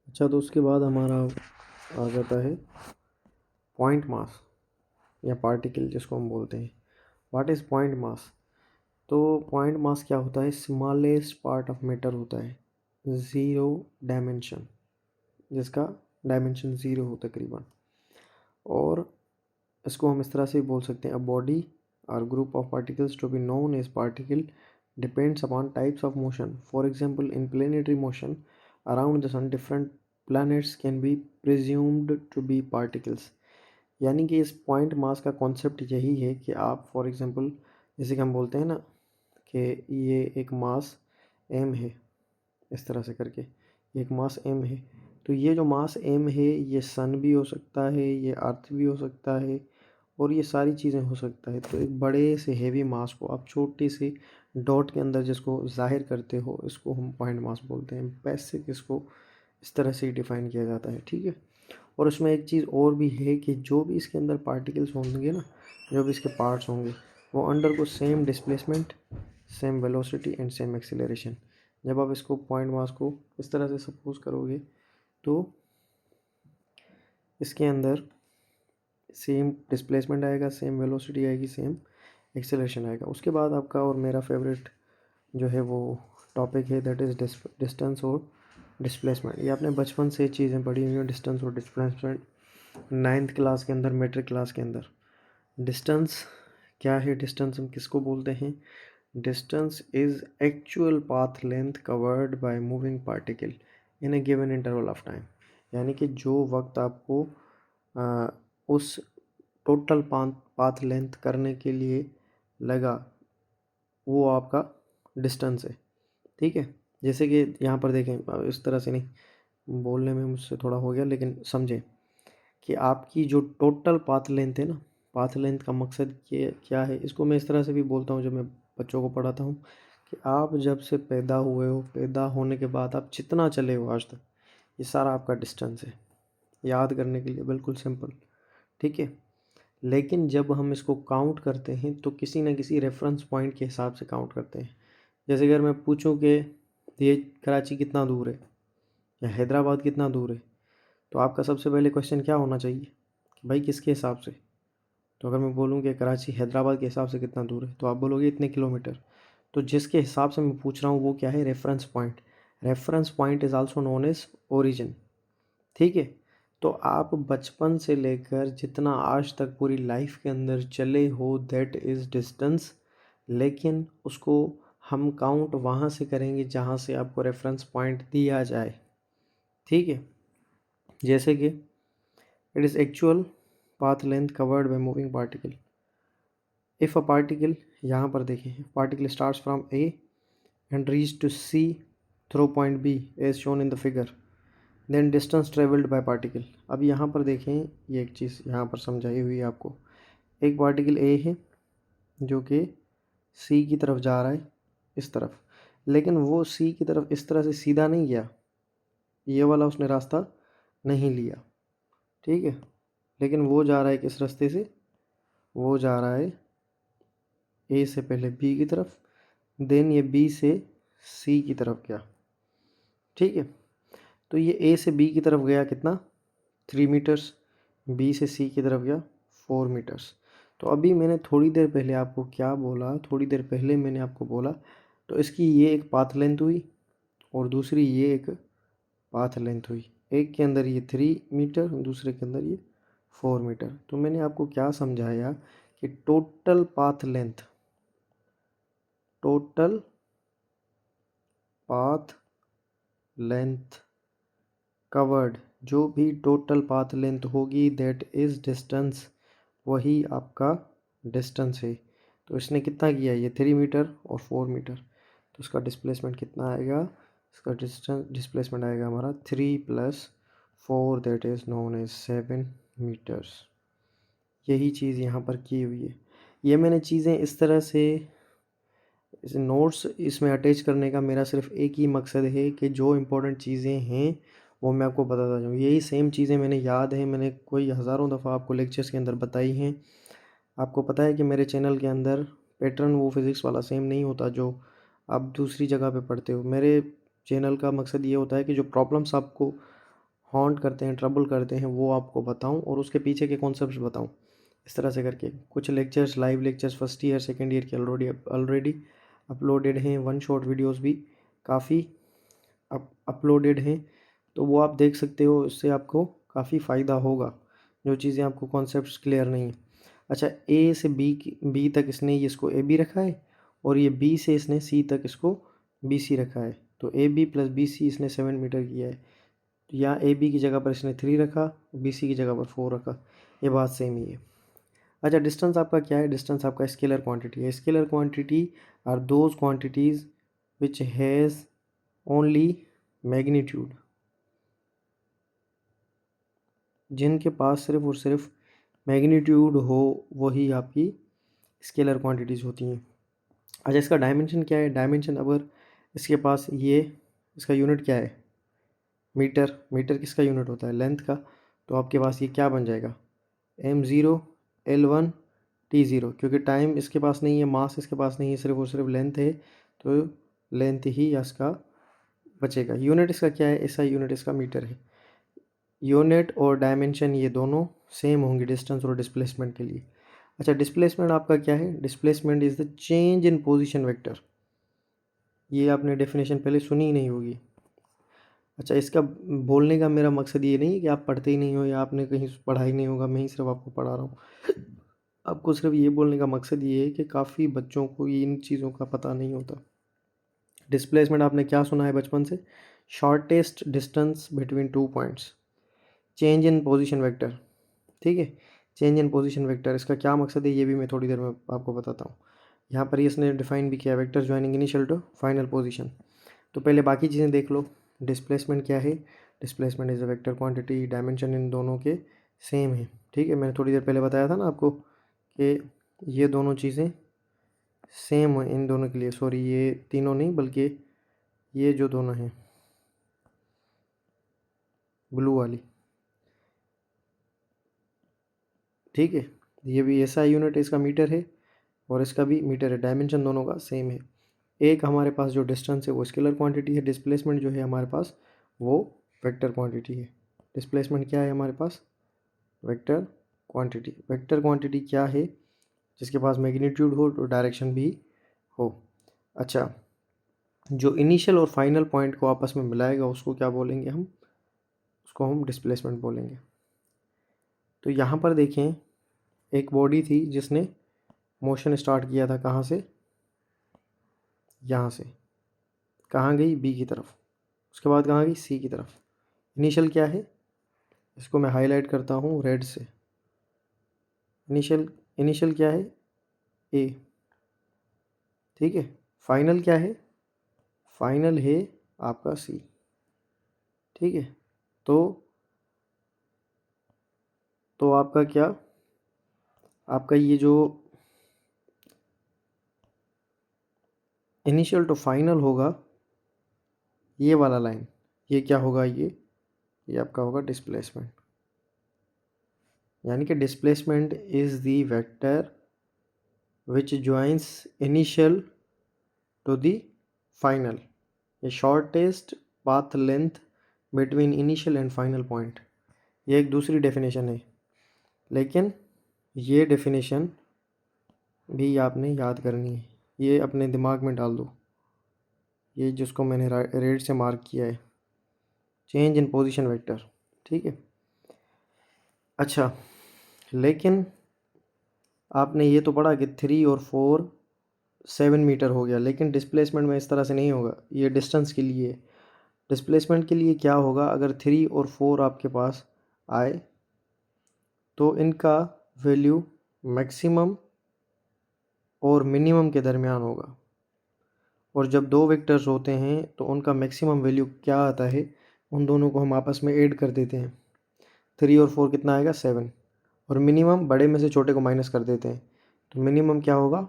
अच्छा, तो उसके बाद हमारा आ जाता है पॉइंट मास या पार्टिकल जिसको हम बोलते हैं। What is point mass? तो पॉइंट मास क्या होता है? स्मॉलेस्ट पार्ट ऑफ मैटर होता है, ज़ीरो डायमेंशन, जिसका डायमेंशन ज़ीरो हो तकरीबन। और इसको हम इस तरह से भी बोल सकते हैं, अ बॉडी और group of particles to be known as particle depends upon types of motion. For example, in planetary motion around the sun different planets can be presumed to be particles. यानी कि इस point mass का concept यही है कि आप for example जैसे कि हम बोलते हैं ना कि ये एक मास एम है, इस तरह से करके एक मास एम है। तो ये जो मास एम है ये सन भी हो सकता है, ये अर्थ भी हो सकता है, और ये सारी चीज़ें हो सकता है। तो एक बड़े से हेवी मास को आप छोटे से डॉट के अंदर जिसको ज़ाहिर करते हो, इसको हम पॉइंट मास बोलते हैं। बेसिक इसको इस तरह से ही डिफ़ाइन किया जाता है, ठीक है। और उसमें एक चीज़ और भी है कि जो भी इसके अंदर पार्टिकल्स होंगे ना, जो भी इसके पार्ट्स होंगे, वो अंडर को same displacement, same velocity and same acceleration. जब आप इसको पॉइंट मास को इस तरह से सपोज करोगे तो इसके अंदर सेम डिस्प्लेसमेंट आएगा, सेम वेलोसिटी आएगी, सेम एक्सेलरेशन आएगा। उसके बाद आपका और मेरा फेवरेट जो है वो टॉपिक है, दैट इज़ डिस्टेंस और डिस्प्लेसमेंट। ये आपने बचपन से चीज़ें पढ़ी हुई हैं, डिस्टेंस और डिस्प्लेसमेंट, 9th क्लास के अंदर, मेट्रिक क्लास के अंदर। डिस्टेंस क्या है? डिस्टेंस हम किसको बोलते हैं? Distance is actual path length covered by moving particle in A given interval of time. यानी कि जो वक्त आपको उस टोटल पाथ लेंथ करने के लिए लगा, वो आपका डिस्टेंस है, ठीक है। जैसे कि यहाँ पर देखें, इस तरह से नहीं, बोलने में मुझसे थोड़ा हो गया, लेकिन समझें कि आपकी जो टोटल पाथ लेंथ है ना, पाथ लेंथ का मकसद ये क्या है? इसको मैं इस तरह से भी बोलता हूँ जब मैं बच्चों को पढ़ाता हूँ कि आप जब से पैदा हुए हो, पैदा होने के बाद आप जितना चले हो आज तक, ये सारा आपका डिस्टेंस है। याद करने के लिए बिल्कुल सिंपल, ठीक है। लेकिन जब हम इसको काउंट करते हैं तो किसी न किसी रेफरेंस पॉइंट के हिसाब से काउंट करते हैं। जैसे अगर मैं पूछूं कि ये कराची कितना दूर है या हैदराबाद कितना दूर है, तो आपका सबसे पहले क्वेश्चन क्या होना चाहिए कि भाई किसके हिसाब से? तो अगर मैं बोलूँ कि कराची हैदराबाद के हिसाब से कितना दूर है, तो आप बोलोगे इतने किलोमीटर। तो जिसके हिसाब से मैं पूछ रहा हूँ वो क्या है? Reference point. Reference point is also known as origin, ठीक है। तो आप बचपन से लेकर जितना आज तक पूरी लाइफ के अंदर चले हो, दैट इज़ डिस्टेंस। लेकिन उसको हम काउंट वहाँ से करेंगे जहाँ से आपको रेफरेंस पॉइंट दिया जाए, ठीक है। जैसे कि it is actual path length covered by moving particle. If a particle, यहाँ पर देखें, particle starts from A and reach to C through point B as shown in the figure, then distance travelled by particle. अब यहाँ पर देखें, ये एक चीज़ यहाँ पर समझाई हुई है आपको। एक पार्टिकल ए है जो कि सी की तरफ जा रहा है, इस तरफ, लेकिन वो सी की तरफ इस तरह से सीधा नहीं गया, ये वाला उसने रास्ता नहीं लिया, ठीक है। लेकिन वो जा रहा है किस रास्ते से? वो जा रहा है ए से पहले बी की तरफ, देन ये बी से सी की तरफ गया, ठीक है। तो ये ए से बी की तरफ गया कितना? 3 मीटर्स। बी से सी की तरफ गया 4 मीटर्स। तो अभी मैंने थोड़ी देर पहले आपको क्या बोला? थोड़ी देर पहले मैंने आपको बोला, तो इसकी ये एक पाथ लेंथ हुई और दूसरी ये एक पाथ लेंथ हुई। एक के अंदर ये 3 मीटर, दूसरे के अंदर ये 4 मीटर। तो मैंने आपको क्या समझाया कि total path length, total path length covered, जो भी टोटल पाथ लेंथ होगी दैट इज़ डिस्टेंस, वही आपका डिस्टेंस है। तो इसने कितना किया? ये 3 मीटर और 4 मीटर। तो इसका डिस्प्लेसमेंट कितना आएगा? इसका डिस्प्लेसमेंट आएगा हमारा 3 + 4, that is known as 7 meters. यही चीज़ यहाँ पर की हुई है। ये मैंने चीज़ें इस तरह से, इस नोट्स इसमें अटैच करने का मेरा सिर्फ एक ही मकसद है कि जो इम्पोर्टेंट चीज़ें हैं वो मैं आपको बताता जाऊँ। यही सेम चीज़ें मैंने याद है, मैंने कोई हज़ारों दफ़ा आपको लेक्चर्स के अंदर बताई हैं। आपको पता है कि मेरे चैनल के अंदर पैटर्न वो फिज़िक्स वाला सेम नहीं होता जो आप दूसरी जगह पे पढ़ते हो। मेरे चैनल का मकसद ये होता है कि जो प्रॉब्लम्स आपको हॉन्ट करते हैं, ट्रबल करते हैं, वो आपको बताऊं और उसके पीछे के कॉन्सेप्ट्स बताऊं। इस तरह से करके कुछ lectures, live lectures first year second year के ऑलरेडी अपलोडेड हैं। वन शॉट वीडियोस भी काफ़ी अपलोडेड हैं, तो वो आप देख सकते हो। इससे आपको काफ़ी फ़ायदा होगा, जो चीज़ें आपको कॉन्सेप्ट्स क्लियर नहीं है। अच्छा, ए से बी तक इसने इसको ए बी रखा है, और ये बी से इसने सी तक इसको बी सी रखा है। तो A B plus B C इसने 7 मीटर किया है। तो यहाँ ए बी की जगह पर इसने 3 रखा, बी सी की जगह पर 4 रखा। ये बात सेम ही है। अच्छा, डिस्टेंस आपका क्या है? डिस्टेंस आपका स्केलर क्वांटिटी है। Scalar quantity are those quantities which has only magnitude, जिनके पास सिर्फ और सिर्फ मैग्नीट्यूड हो, वही आपकी स्केलर क्वांटिटीज़ होती हैं। अच्छा, इसका डायमेंशन क्या है? डायमेंशन अगर इसके पास ये, इसका यूनिट क्या है? मीटर। मीटर किसका यूनिट होता है? लेंथ का। तो आपके पास ये क्या बन जाएगा? m0 l1 t0, क्योंकि टाइम इसके पास नहीं है, मास इसके पास नहीं है, सिर्फ और सिर्फ लेंथ है, तो लेंथ ही इसका बचेगा। यूनिट इसका क्या है? ऐसा यूनिट इसका मीटर है। यूनिट और डायमेंशन ये दोनों सेम होंगे डिस्टेंस और डिस्प्लेसमेंट के लिए। अच्छा, डिस्प्लेसमेंट आपका क्या है? Displacement is the change in position vector. ये आपने डेफिनेशन पहले सुनी ही नहीं होगी। अच्छा, इसका बोलने का मेरा मकसद ये नहीं है कि आप पढ़ते ही नहीं हो या आपने कहीं पढ़ा ही नहीं होगा, मैं ही सिर्फ आपको पढ़ा रहा हूँ। आपको सिर्फ ये बोलने का मकसद ये है कि काफ़ी बच्चों को इन चीज़ों का पता नहीं होता। डिस्प्लेसमेंट आपने क्या सुना है बचपन से? Shortest distance between 2 points, change in position vector. ठीक है, चेंज इन पोजीशन वेक्टर, इसका क्या मकसद है ये भी मैं थोड़ी देर में आपको बताता हूँ। यहाँ पर इसने डिफाइन भी किया, vector joining initial to final position. तो पहले बाकी चीज़ें देख लो। डिस्प्लेसमेंट क्या है? Displacement is a vector quantity, dimension इन दोनों के सेम है। ठीक है, मैंने थोड़ी देर पहले बताया था ना आपको कि ये दोनों चीज़ें सेम है इन दोनों के लिए। सॉरी, ये तीनों नहीं, बल्कि ये जो दोनों हैं ब्लू वाली, ठीक है, ये भी ऐसा यूनिट है, इसका मीटर है और इसका भी मीटर है। डायमेंशन दोनों का सेम है। एक हमारे पास जो डिस्टेंस है वो स्केलर क्वांटिटी है, डिस्प्लेसमेंट जो है हमारे पास वो वेक्टर क्वांटिटी है। डिस्प्लेसमेंट क्या है हमारे पास? Vector quantity. वेक्टर क्वांटिटी क्या है? जिसके पास मैग्नीट्यूड हो तो डायरेक्शन भी हो। अच्छा, जो इनिशियल और फाइनल पॉइंट को आपस में मिलाएगा उसको क्या बोलेंगे हम? उसको हम डिस्प्लेसमेंट बोलेंगे। तो यहाँ पर देखें, एक बॉडी थी जिसने मोशन स्टार्ट किया था, कहाँ से? यहाँ से। कहाँ गई? बी की तरफ। उसके बाद कहाँ गई? सी की तरफ। इनिशियल क्या है? इसको मैं हाईलाइट करता हूँ रेड से। इनिशियल क्या है? ए। ठीक है, फाइनल क्या है? फाइनल है आपका सी। ठीक है, तो आपका क्या, आपका ये जो इनिशियल टू फाइनल होगा, ये वाला लाइन, ये क्या होगा? ये आपका होगा डिस्प्लेसमेंट। यानी कि displacement is the vector which joins initial to the final, ये shortest path length between initial and final point. ये एक दूसरी डेफिनेशन है, लेकिन ये डेफिनेशन भी आपने याद करनी है, ये अपने दिमाग में डाल दो। ये जिसको मैंने रेड से मार्क किया है, चेंज इन पोजीशन वेक्टर। ठीक है। अच्छा, लेकिन आपने ये तो पढ़ा कि 3 और 4 7 मीटर हो गया, लेकिन डिस्प्लेसमेंट में इस तरह से नहीं होगा। ये डिस्टेंस के लिए। डिस्प्लेसमेंट के लिए क्या होगा? अगर 3 और 4 आपके पास आए तो इनका वैल्यू मैक्सिमम और मिनिमम के दरमियान होगा। और जब दो वेक्टर्स होते हैं तो उनका मैक्सिमम वैल्यू क्या आता है, उन दोनों को हम आपस में ऐड कर देते हैं। 3 और 4 कितना आएगा? 7। और मिनिमम बड़े में से छोटे को माइनस कर देते हैं, तो मिनिमम क्या होगा?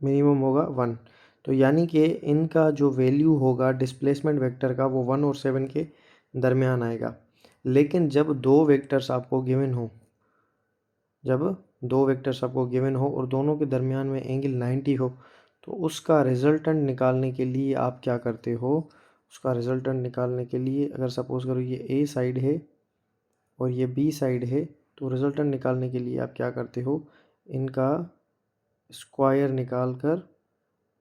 मिनिमम होगा 1। तो यानी कि इनका जो वैल्यू होगा डिस्प्लेसमेंट वेक्टर का, वो 1 और 7 के दरमियान आएगा। लेकिन जब दो वेक्टर्स आपको गिवन हो, और दोनों के दरमियान में एंगल 90 हो, तो उसका रिजल्टेंट निकालने के लिए आप क्या करते हो? उसका रिजल्टेंट निकालने के लिए अगर सपोज करो ये ए साइड है और ये बी साइड है, तो रिजल्टेंट निकालने के लिए आप क्या करते हो, इनका स्क्वायर निकाल कर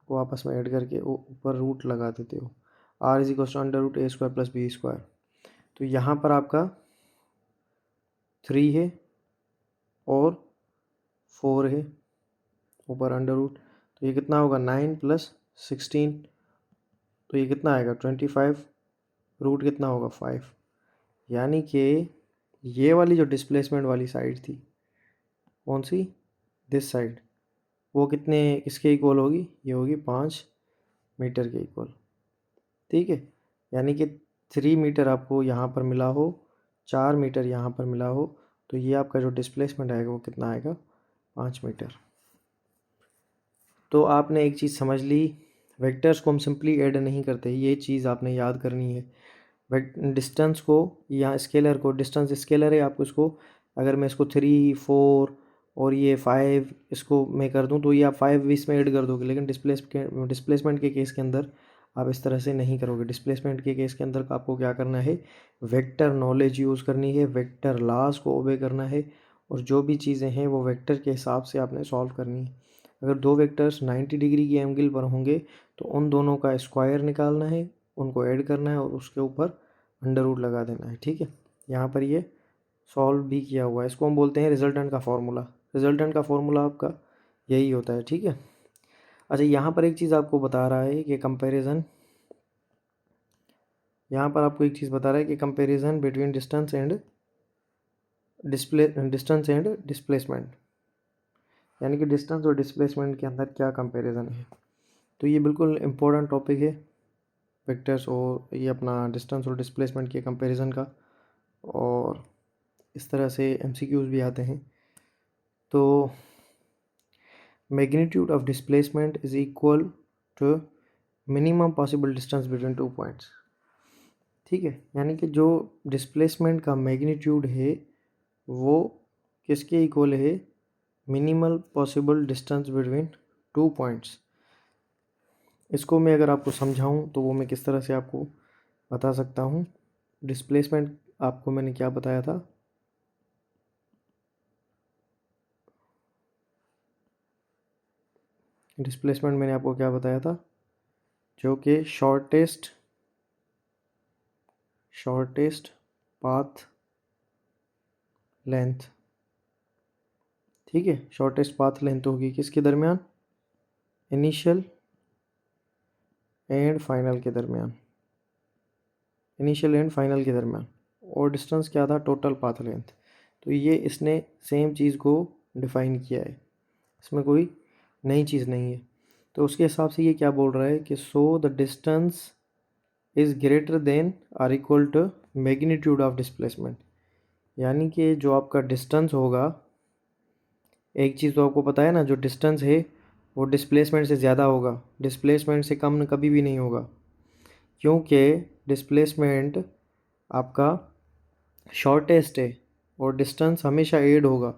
वो आपस में ऐड करके ऊपर रूट लगा देते हो। R is equal to under root a square plus b square. तो यहाँ पर आपका 3 है और 4 है ऊपर अंडर रूट, तो ये कितना होगा 9 प्लस 16, तो ये कितना आएगा 25, रूट कितना होगा 5। यानी कि ये वाली जो डिस्प्लेसमेंट वाली साइड थी, कौन सी, दिस साइड, वो कितने किसके इक्वल होगी, ये होगी 5 मीटर के इक्वल। ठीक है, यानी कि 3 मीटर आपको यहाँ पर मिला हो, 4 मीटर यहाँ पर मिला हो, तो ये आपका जो डिस्प्लेसमेंट आएगा वो कितना आएगा 5 मीटर। तो आपने एक चीज़ समझ ली, वेक्टर्स को हम सिंपली ऐड नहीं करते, ये चीज़ आपने याद करनी है। डिस्टेंस को या स्केलर को, डिस्टेंस स्केलर है, आपको इसको अगर मैं इसको 3, 4 और ये 5 इसको मैं कर दूं तो ये आप 5 भी इसमें ऐड कर दोगे, लेकिन डिस्प्लेसमेंट के केस के अंदर आप इस तरह से नहीं करोगे। डिस्प्लेसमेंट के केस के अंदर आपको क्या करना है, वेक्टर नॉलेज यूज़ करनी है, वेक्टर लॉज को ओबे करना है, और जो भी चीज़ें हैं वो वेक्टर के हिसाब से आपने सॉल्व करनी है। अगर दो वेक्टर्स 90 डिग्री की एंगल पर होंगे तो उन दोनों का स्क्वायर निकालना है, उनको ऐड करना है और उसके ऊपर अंडर रूट लगा देना है। ठीक है, यहाँ पर ये सॉल्व भी किया हुआ है, इसको हम बोलते हैं रिजल्टेंट का फॉर्मूला। रिजल्टेंट का फॉर्मूला आपका यही होता है। ठीक है, अच्छा यहाँ पर एक चीज़ आपको बता रहा है कि कंपैरिजन, यहाँ पर आपको एक चीज़ बता रहा है कि comparison between distance and displacement, यानी कि डिस्टेंस और डिस्प्लेसमेंट के अंदर क्या कंपैरिजन है। तो ये बिल्कुल इम्पोर्टेंट टॉपिक है वेक्टर्स और ये अपना डिस्टेंस और डिस्प्लेसमेंट के कंपैरिजन का, और इस तरह से एमसीक्यूज भी आते हैं। तो magnitude of displacement is equal to minimum possible distance between 2 points. ठीक है, यानी कि जो डिस्प्लेसमेंट का मैग्नीट्यूड है वो किसके इक्वल है, minimal possible distance between 2 points. इसको मैं अगर आपको समझाऊं तो वो मैं किस तरह से आपको बता सकता हूँ। डिस्प्लेसमेंट आपको मैंने क्या बताया था, डिस्प्लेसमेंट मैंने आपको क्या बताया था, जो कि शॉर्टेस्ट पाथ लेंथ। ठीक है, शॉर्टेस्ट पाथ लेंथ होगी किसके दरमियान, इनिशियल एंड फाइनल के दरमियान, इनिशियल एंड फाइनल के दरमियान। और डिस्टेंस क्या था, टोटल पाथ लेंथ। तो ये इसने सेम चीज़ को डिफ़ाइन किया है, इसमें कोई नई चीज़ नहीं है। तो उसके हिसाब से ये क्या बोल रहा है कि so the distance is greater than or equal to magnitude of displacement. यानी कि जो आपका डिस्टेंस होगा, एक चीज़ तो आपको पता है ना, जो डिस्टेंस है वो डिस्प्लेसमेंट से ज़्यादा होगा, डिस्प्लेसमेंट से कम कभी भी नहीं होगा, क्योंकि डिस्प्लेसमेंट आपका शॉर्टेस्ट है और डिस्टेंस हमेशा ऐड होगा।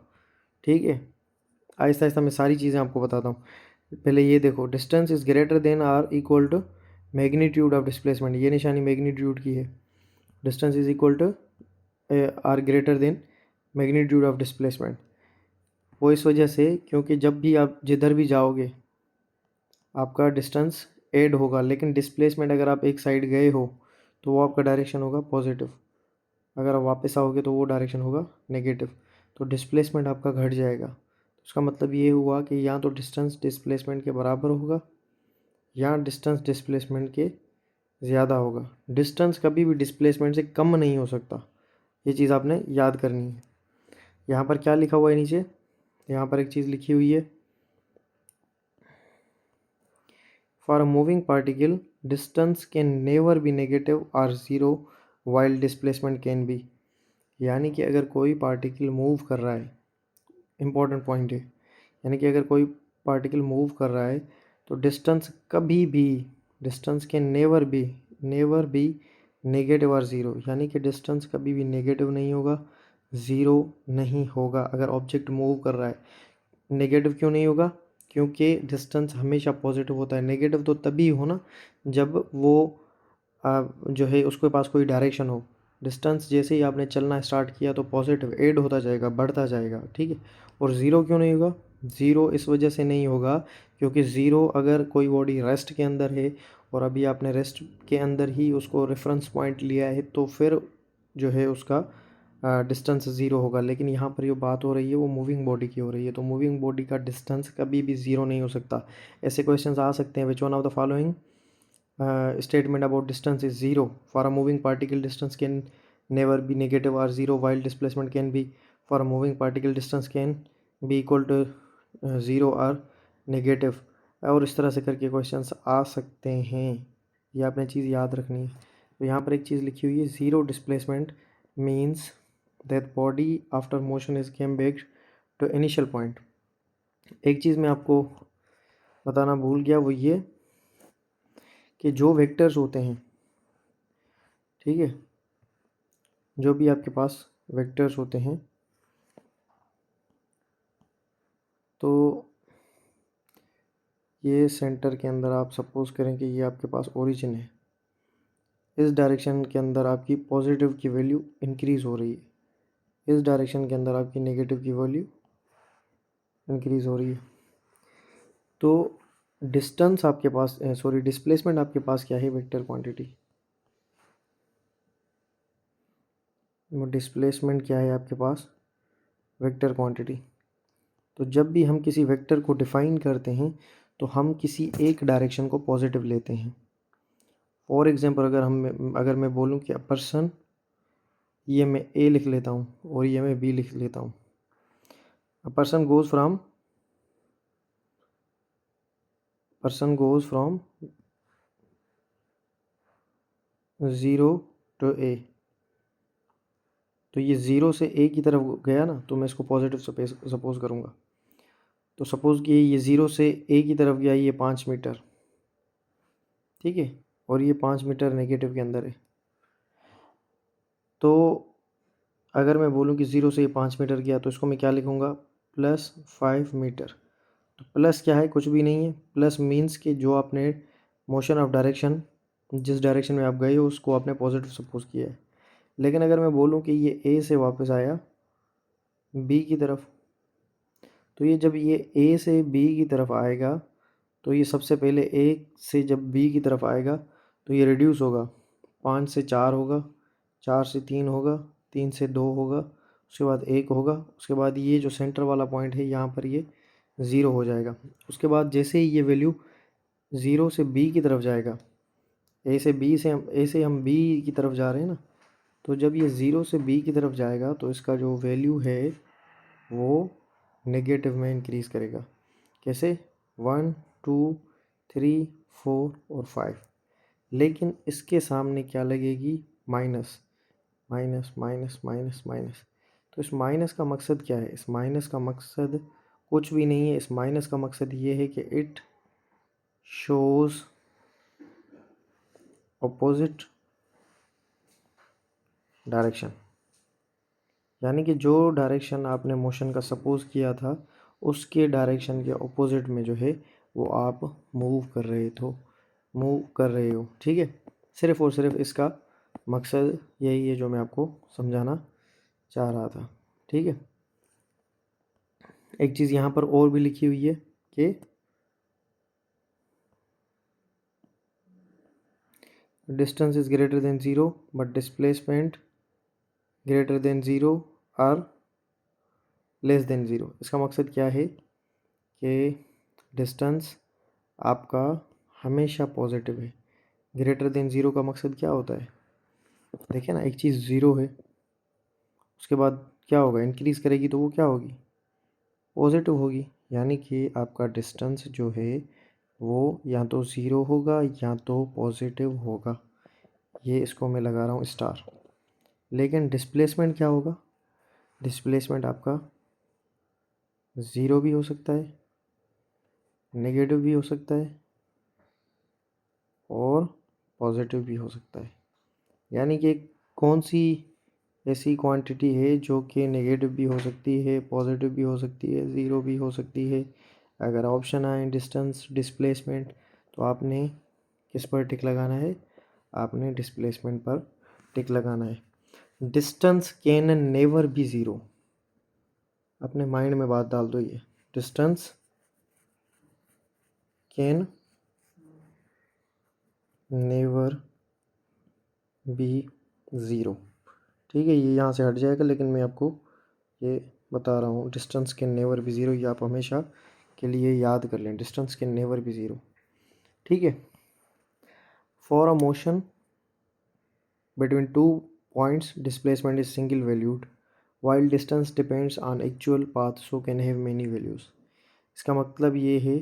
ठीक है, आहिस्ता आहिस्ता मैं सारी चीज़ें आपको बताता हूँ। पहले ये देखो, distance is greater than or equal to magnitude of displacement, ये निशानी मैग्नीट्यूड की है। Distance is equal to or greater than magnitude of displacement. वो इस वजह से क्योंकि जब भी आप जिधर भी जाओगे आपका डिस्टेंस ऐड होगा, लेकिन डिस्प्लेसमेंट अगर आप एक साइड गए हो तो वो आपका डायरेक्शन होगा पॉजिटिव, अगर आप वापस आओगे तो वो डायरेक्शन होगा नेगेटिव, तो डिस्प्लेसमेंट आपका घट जाएगा। उसका मतलब ये हुआ कि या तो डिस्टेंस डिस्प्लेसमेंट के बराबर होगा या डिस्टेंस डिस्प्लेसमेंट के ज़्यादा होगा। डिस्टेंस कभी भी डिस्प्लेसमेंट से कम नहीं हो सकता, ये चीज़ आपने याद करनी है। यहाँ पर क्या लिखा हुआ है नीचे, यहाँ पर एक चीज़ लिखी हुई है, for a moving particle distance can never be negative और zero while displacement can be. यानी कि अगर कोई पार्टिकल मूव कर रहा है, इम्पॉर्टेंट पॉइंट है, यानी कि अगर कोई पार्टिकल मूव कर रहा है तो डिस्टेंस कभी भी, distance can never be negative और ज़ीरो, यानी कि डिस्टेंस कभी भी नेगेटिव नहीं होगा, ज़ीरो नहीं होगा अगर ऑब्जेक्ट मूव कर रहा है। नेगेटिव क्यों नहीं होगा, क्योंकि डिस्टेंस हमेशा पॉजिटिव होता है। नेगेटिव तो तभी हो ना जब वो जो है उसके पास कोई डायरेक्शन हो, डिस्टेंस जैसे ही आपने चलना स्टार्ट किया तो पॉजिटिव ऐड होता जाएगा, बढ़ता जाएगा, ठीक है। और ज़ीरो क्यों नहीं होगा? ज़ीरो इस वजह से नहीं होगा क्योंकि ज़ीरो अगर कोई बॉडी रेस्ट के अंदर है और अभी आपने रेस्ट के अंदर ही उसको रेफरेंस पॉइंट लिया है तो फिर जो है उसका डिस्टेंस ज़ीरो होगा। लेकिन यहाँ पर जो बात हो रही है वो मूविंग बॉडी की हो रही है, तो मूविंग बॉडी का डिस्टेंस कभी भी ज़ीरो नहीं हो सकता। ऐसे क्वेश्चंस आ सकते हैं, which one of the following statement about distance is zero for a moving particle, distance can never be negative or zero, while displacement can be for a moving particle, distance can be equal to zero or negative। और इस तरह से करके questions आ सकते हैं, ये आपने चीज़ याद रखनी है। तो यहाँ पर एक चीज़ लिखी हुई है, zero displacement means that body after motion is came back to initial point. एक चीज़ मैं आपको बताना भूल गया, वो ये कि जो वेक्टर्स होते हैं, ठीक है, जो भी आपके पास वेक्टर्स होते हैं, तो ये सेंटर के अंदर आप सपोज करें कि ये आपके पास ओरिजिन है, इस डायरेक्शन के अंदर आपकी पॉजिटिव की वैल्यू इंक्रीज़ हो रही है, इस डायरेक्शन के अंदर आपकी नेगेटिव की वैल्यू इंक्रीज़ हो रही है। तो डिस्टेंस आपके पास डिस्प्लेसमेंट आपके पास क्या है? Vector quantity. डिस्प्लेसमेंट क्या है आपके पास? Vector quantity. तो जब भी हम किसी वेक्टर को डिफ़ाइन करते हैं तो हम किसी एक डायरेक्शन को पॉजिटिव लेते हैं। फॉर एग्जांपल अगर मैं बोलूं कि अ पर्सन, ये मैं ए लिख लेता हूं और ये मैं बी लिख लेता हूं। A person goes from zero to a. तो ये ज़ीरो से ए की तरफ गया ना, तो मैं इसको पॉजिटिव सपोज करूँगा। तो सपोज़ कि ये ज़ीरो से ए की तरफ गया, ये 5 मीटर, ठीक है, और ये 5 मीटर नेगेटिव के अंदर है। तो अगर मैं बोलूँ कि ज़ीरो से ये 5 मीटर गया तो इसको मैं क्या लिखूँगा? +5 मीटर। तो प्लस क्या है? कुछ भी नहीं है। प्लस मीन्स कि जो आपने मोशन ऑफ डायरेक्शन, जिस डायरेक्शन में आप गए हो उसको आपने पॉजिटिव सपोज किया है। लेकिन अगर मैं बोलूँ कि ये ए से वापस आया बी की तरफ, तो ये जब ये ए से बी की तरफ आएगा तो ये सबसे पहले ए से जब बी की तरफ आएगा तो ये रिड्यूस होगा, 5 से 4 होगा, 4 से 3 होगा, 3 से 2 होगा, उसके बाद 1 होगा, उसके बाद ये जो सेंटर वाला पॉइंट है यहाँ पर ये ज़ीरो हो जाएगा। उसके बाद जैसे ही ये वैल्यू ज़ीरो से बी की तरफ जाएगा, ए से हम बी की तरफ जा रहे हैं ना, तो जब ये ज़ीरो से बी की तरफ जाएगा तो इसका जो वैल्यू है वो नेगेटिव में इंक्रीज़ करेगा। कैसे? 1 2 3 4 और 5। लेकिन इसके सामने क्या लगेगी? Minus minus minus minus minus. तो इस माइनस का मकसद क्या है? इस माइनस का मकसद कुछ भी नहीं है। इस माइनस का मकसद ये है कि इट शोज़ अपोजिट डायरेक्शन, यानी कि जो डायरेक्शन आपने मोशन का सपोज किया था उसके डायरेक्शन के अपोजिट में जो है वो आप मूव कर रहे हो, ठीक है। सिर्फ़ और सिर्फ इसका मकसद यही है जो मैं आपको समझाना चाह रहा था, ठीक है। एक चीज़ यहाँ पर और भी लिखी हुई है कि distance is greater than zero but displacement greater than zero और लेस देन ज़ीरो। इसका मकसद क्या है कि डिस्टेंस आपका हमेशा पॉजिटिव है। ग्रेटर देन ज़ीरो का मकसद क्या होता है? देखिए ना, एक चीज़ ज़ीरो है, उसके बाद क्या होगा? इंक्रीज़ करेगी तो वो क्या होगी? पॉजिटिव होगी। यानी कि आपका डिस्टेंस जो है वो या तो ज़ीरो होगा या तो पॉजिटिव होगा। ये इसको मैं लगा रहा हूँ स्टार। लेकिन डिस्प्लेसमेंट क्या होगा? डिस्प्लेसमेंट आपका ज़ीरो भी हो सकता है, नेगेटिव भी हो सकता है और पॉजिटिव भी हो सकता है। यानी कि कौन सी ऐसी क्वांटिटी है जो कि नेगेटिव भी हो सकती है, पॉजिटिव भी हो सकती है, ज़ीरो भी हो सकती है। अगर ऑप्शन आए डिस्टेंस, डिस्प्लेसमेंट, तो आपने किस पर टिक लगाना है? आपने डिस्प्लेसमेंट पर टिक लगाना है। Distance can never be zero, अपने माइंड में बात डाल दो, ये distance can never be zero. ठीक है, ये यहाँ से हट जाएगा, लेकिन मैं आपको ये बता रहा हूँ, distance can never be zero, ये आप हमेशा के लिए याद कर लें, distance can never be zero. ठीक है। For a motion between two points displacement is single valued while distance depends on actual path so can have many values। इसका मतलब ये है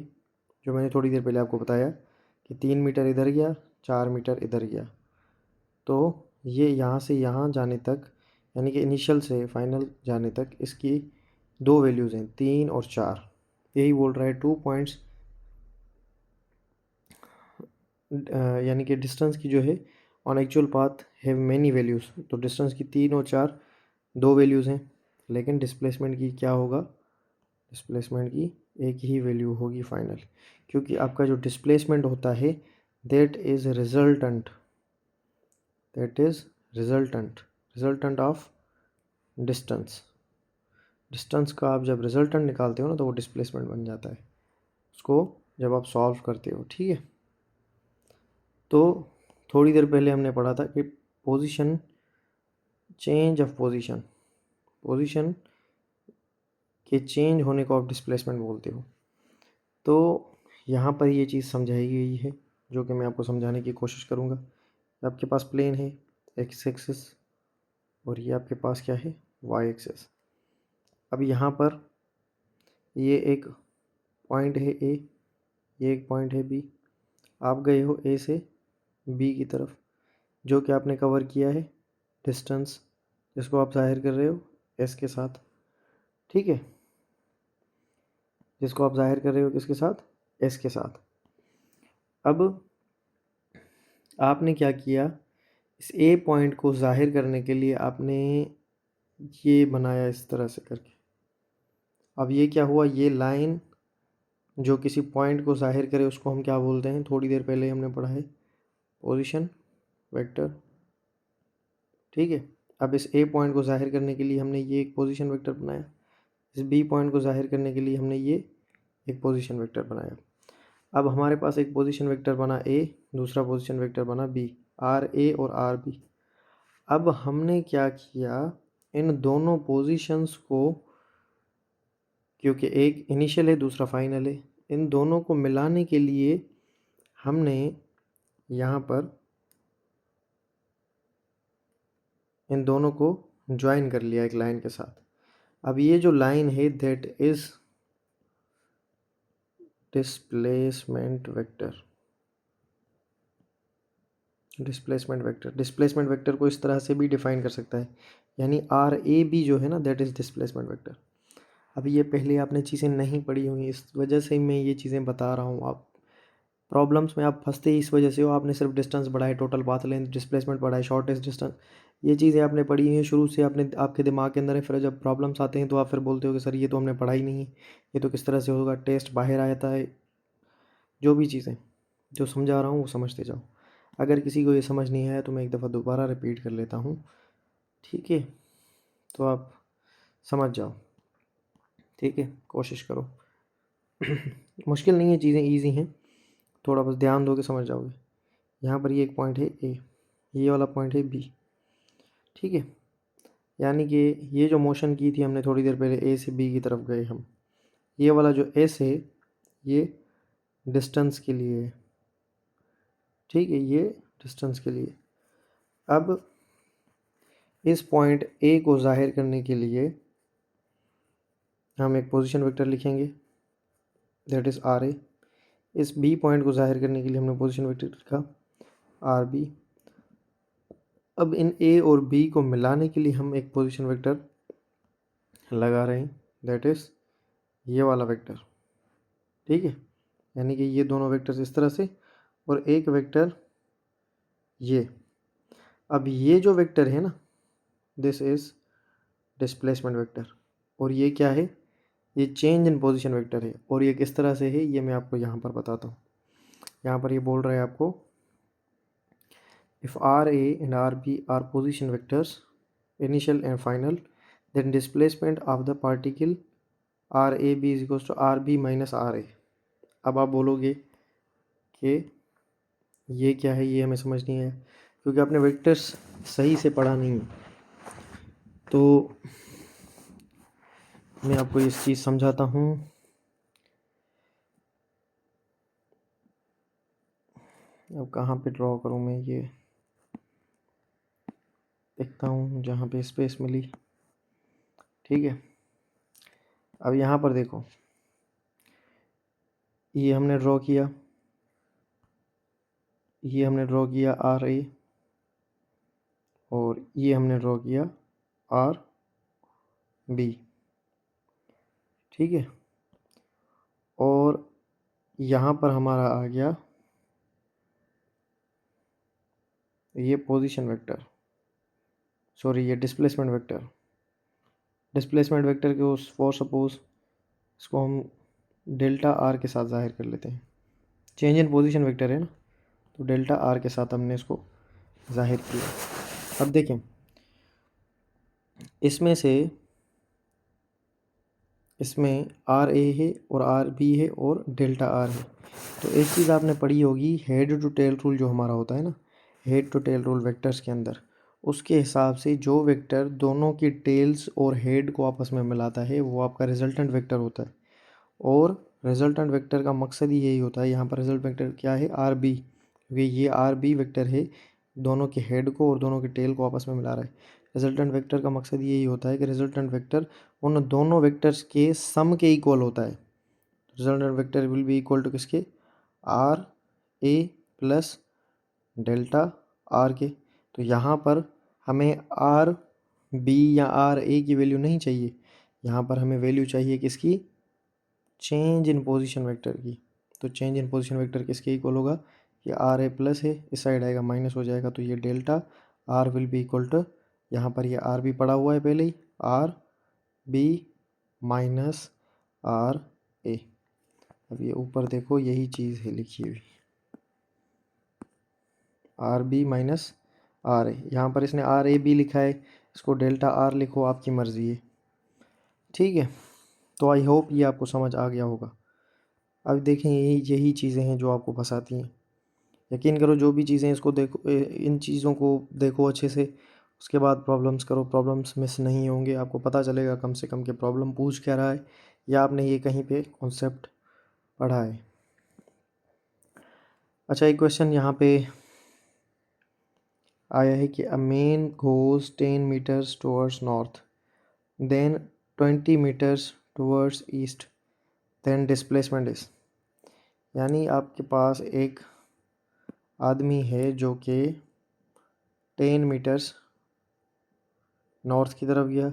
जो मैंने थोड़ी देर पहले आपको बताया कि 3 मीटर इधर गया, 4 मीटर इधर गया, तो ये यहाँ से यहाँ जाने तक, यानी कि इनिशियल से फाइनल जाने तक इसकी दो वैल्यूज़ हैं, 3 और 4। यही बोल रहा है 2 पॉइंट्स, यानी कि डिस्टेंस की जो है on actual path have many values, तो डिस्टेंस की 3 और 4 दो वैल्यूज़ हैं, लेकिन डिस्प्लेसमेंट की क्या होगा, डिस्प्लेसमेंट की एक ही वैल्यू होगी फाइनल, क्योंकि आपका जो डिस्प्लेसमेंट होता है that is resultant, resultant of distance. Distance का आप जब रिजल्टेंट निकालते हो ना तो वो डिस्प्लेसमेंट बन जाता है, उसको जब आप सॉल्व करते हो। ठीक है, तो थोड़ी देर पहले हमने पढ़ा था कि पोजीशन, चेंज ऑफ पोजीशन के चेंज होने को आप डिस्प्लेसमेंट बोलते हो। तो यहाँ पर ये चीज़ समझाई गई है जो कि मैं आपको समझाने की कोशिश करूँगा। आपके पास प्लेन है एक्स एक्सिस और ये आपके पास क्या है, वाई एक्सिस। अब यहाँ पर ये एक पॉइंट है ए, ये एक पॉइंट है बी, आप गए हो ए से बी की तरफ, जो कि आपने कवर किया है डिस्टेंस, जिसको आप जाहिर कर रहे हो एस के साथ। ठीक है, जिसको आप जाहिर कर रहे हो किसके साथ, एस के साथ। अब आपने क्या किया, इस ए पॉइंट को जाहिर करने के लिए आपने ये बनाया इस तरह से करके। अब ये क्या हुआ, ये लाइन जो किसी पॉइंट को जाहिर करे उसको हम क्या बोलते हैं, थोड़ी देर पहले हमने पढ़ा है, पोजीशन वेक्टर। ठीक है, अब इस ए पॉइंट को जाहिर करने के लिए हमने ये एक पोजीशन वेक्टर बनाया, इस बी पॉइंट को जाहिर करने के लिए हमने ये एक पोजीशन वेक्टर बनाया। अब हमारे पास एक पोजीशन वेक्टर बना ए, दूसरा पोजीशन वेक्टर बना बी, आर ए और आर बी। अब हमने क्या किया, इन दोनों पोजीशंस को, क्योंकि एक इनिशियल है दूसरा फाइनल है, इन दोनों को मिलाने के लिए हमने यहाँ पर इन दोनों को ज्वाइन कर लिया एक लाइन के साथ। अब ये जो लाइन है that is displacement vector. Displacement vector को इस तरह से भी डिफाइन कर सकता है, यानी आर ए बी जो है ना दैट इज़ डिस्प्लेसमेंट वेक्टर। अब ये पहले आपने चीज़ें नहीं पढ़ी हुई, इस वजह से मैं ये चीज़ें बता रहा हूँ। आप प्रॉब्लम्स में आप फंसते ही इस वजह से हो, आपने सिर्फ डिस्टेंस पढ़ा है, टोटल पाथ लेंथ, डिस्प्लेसमेंट पढ़ा है, शॉर्टेस्ट डिस्टेंस, ये चीज़ें आपने पढ़ी हुई हैं शुरू से, आपने आपके दिमाग के अंदर है। फिर जब प्रॉब्लम्स आते हैं तो आप फिर बोलते हो कि सर ये तो हमने पढ़ा ही नहीं है, ये तो किस तरह से होगा, टेस्ट बाहर आ जाता है। जो भी चीज़ें जो समझा रहा हूँ वो समझते जाओ। अगर किसी को ये समझ नहीं आया तो मैं एक दफ़ा दोबारा रिपीट कर लेता हूँ, ठीक है, तो आप समझ जाओ। ठीक है, कोशिश करो। मुश्किल नहीं है, चीज़ें ईजी हैं, थोड़ा बस ध्यान दोगे समझ जाओगे। यहाँ पर ये एक पॉइंट है ए, ये वाला पॉइंट है बी। ठीक है, यानी कि ये जो मोशन की थी हमने थोड़ी देर पहले, ए से बी की तरफ गए हम, ये वाला जो एस है ये डिस्टेंस के लिए है। ठीक है, ये डिस्टेंस के लिए। अब इस पॉइंट ए को जाहिर करने के लिए हम एक पोजीशन वेक्टर लिखेंगे दैट इज़ आर ए। इस बी पॉइंट को जाहिर करने के लिए हमने पोजीशन वेक्टर लिखा आर बी। अब इन ए और बी को मिलाने के लिए हम एक पोजीशन वेक्टर लगा रहे हैं दैट इज़ ये वाला वेक्टर। ठीक है, यानी कि ये दोनों वेक्टर्स इस तरह से और एक वेक्टर ये। अब ये जो वेक्टर है ना दिस इज़ डिस्प्लेसमेंट वेक्टर, और ये क्या है, ये चेंज इन पोजीशन वेक्टर है। और ये किस तरह से है ये मैं आपको यहाँ पर बताता हूँ। यहाँ पर ये बोल रहा है आपको if RA and RB are position vectors, initial and final, then displacement of the particle RAB is equals to RB minus RA. अब आप बोलोगे कि ये क्या है, ये हमें समझ नहीं है क्योंकि आपने वेक्टर्स सही से पढ़ा नहीं है। तो मैं आपको इस चीज़ समझाता हूँ। अब कहाँ पे ड्रॉ करूँ मैं, ये देखता हूँ जहाँ पे स्पेस मिली। ठीक है, अब यहाँ पर देखो, ये हमने ड्रॉ किया, ये हमने ड्रॉ किया RA और ये हमने ड्रॉ किया RB। ठीक है, और यहाँ पर हमारा आ गया ये पोजीशन वेक्टर, सॉरी ये डिस्प्लेसमेंट वेक्टर। डिस्प्लेसमेंट वेक्टर को फॉर सपोज इसको हम डेल्टा R के साथ ज़ाहिर कर लेते हैं। चेंज इन पोजीशन वेक्टर है ना, तो डेल्टा R के साथ हमने इसको ज़ाहिर किया। अब देखें, इसमें RA है और RB है और डेल्टा R है। तो एक चीज़ आपने पढ़ी होगी, हेड टू टेल रूल जो हमारा होता है ना, head to tail rule vectors के अंदर, उसके हिसाब से जो वेक्टर दोनों की टेल्स और हेड को आपस में मिलाता है वो आपका रिजल्टेंट वेक्टर होता है। और रिजल्टेंट वेक्टर का मकसद ही यही होता है। यहाँ पर रिजल्ट वेक्टर क्या है, RB, क्योंकि ये RB वेक्टर है, दोनों के हेड को और दोनों के टेल को आपस में मिला रहा है। रिजल्टेंट वेक्टर का मकसद यही होता है कि रिजल्टेंट वेक्टर उन दोनों वेक्टर्स के सम के इक्वल होता है। Resultant vector will be equal to किसके, RA प्लस डेल्टा R के। तो यहाँ पर हमें RB या RA की वैल्यू नहीं चाहिए, यहाँ पर हमें वैल्यू चाहिए किसकी, चेंज इन पोजीशन वेक्टर की। तो चेंज इन पोजीशन वेक्टर किसके इक्वल होगा, ये RA प्लस है, इस साइड आएगा माइनस हो जाएगा, तो ये delta R will be equal to, यहाँ पर ये RB पड़ा हुआ है पहले ही, RB माइनस RA। अब ये ऊपर देखो यही चीज़ है लिखी हुई, RB माइनस RA। यहाँ पर इसने RAB लिखा है, इसको डेल्टा R लिखो, आपकी मर्ज़ी है। ठीक है, तो आई होप ये आपको समझ आ गया होगा। अब देखें, यही चीज़ें हैं जो आपको फंसाती हैं। यकीन करो, जो भी चीज़ें इसको देखो, इन चीज़ों को देखो अच्छे से, उसके बाद प्रॉब्लम्स करो, प्रॉब्लम्स मिस नहीं होंगे, आपको पता चलेगा कम से कम कि प्रॉब्लम पूछ क्या रहा है या आपने ये कहीं पे कॉन्सेप्ट पढ़ा है। अच्छा, एक क्वेश्चन यहाँ पे आया है कि a man goes 10 meters towards north, then 20 meters towards east, then displacement is. यानी आपके पास एक आदमी है जो कि 10 मीटर्स नॉर्थ की तरफ गया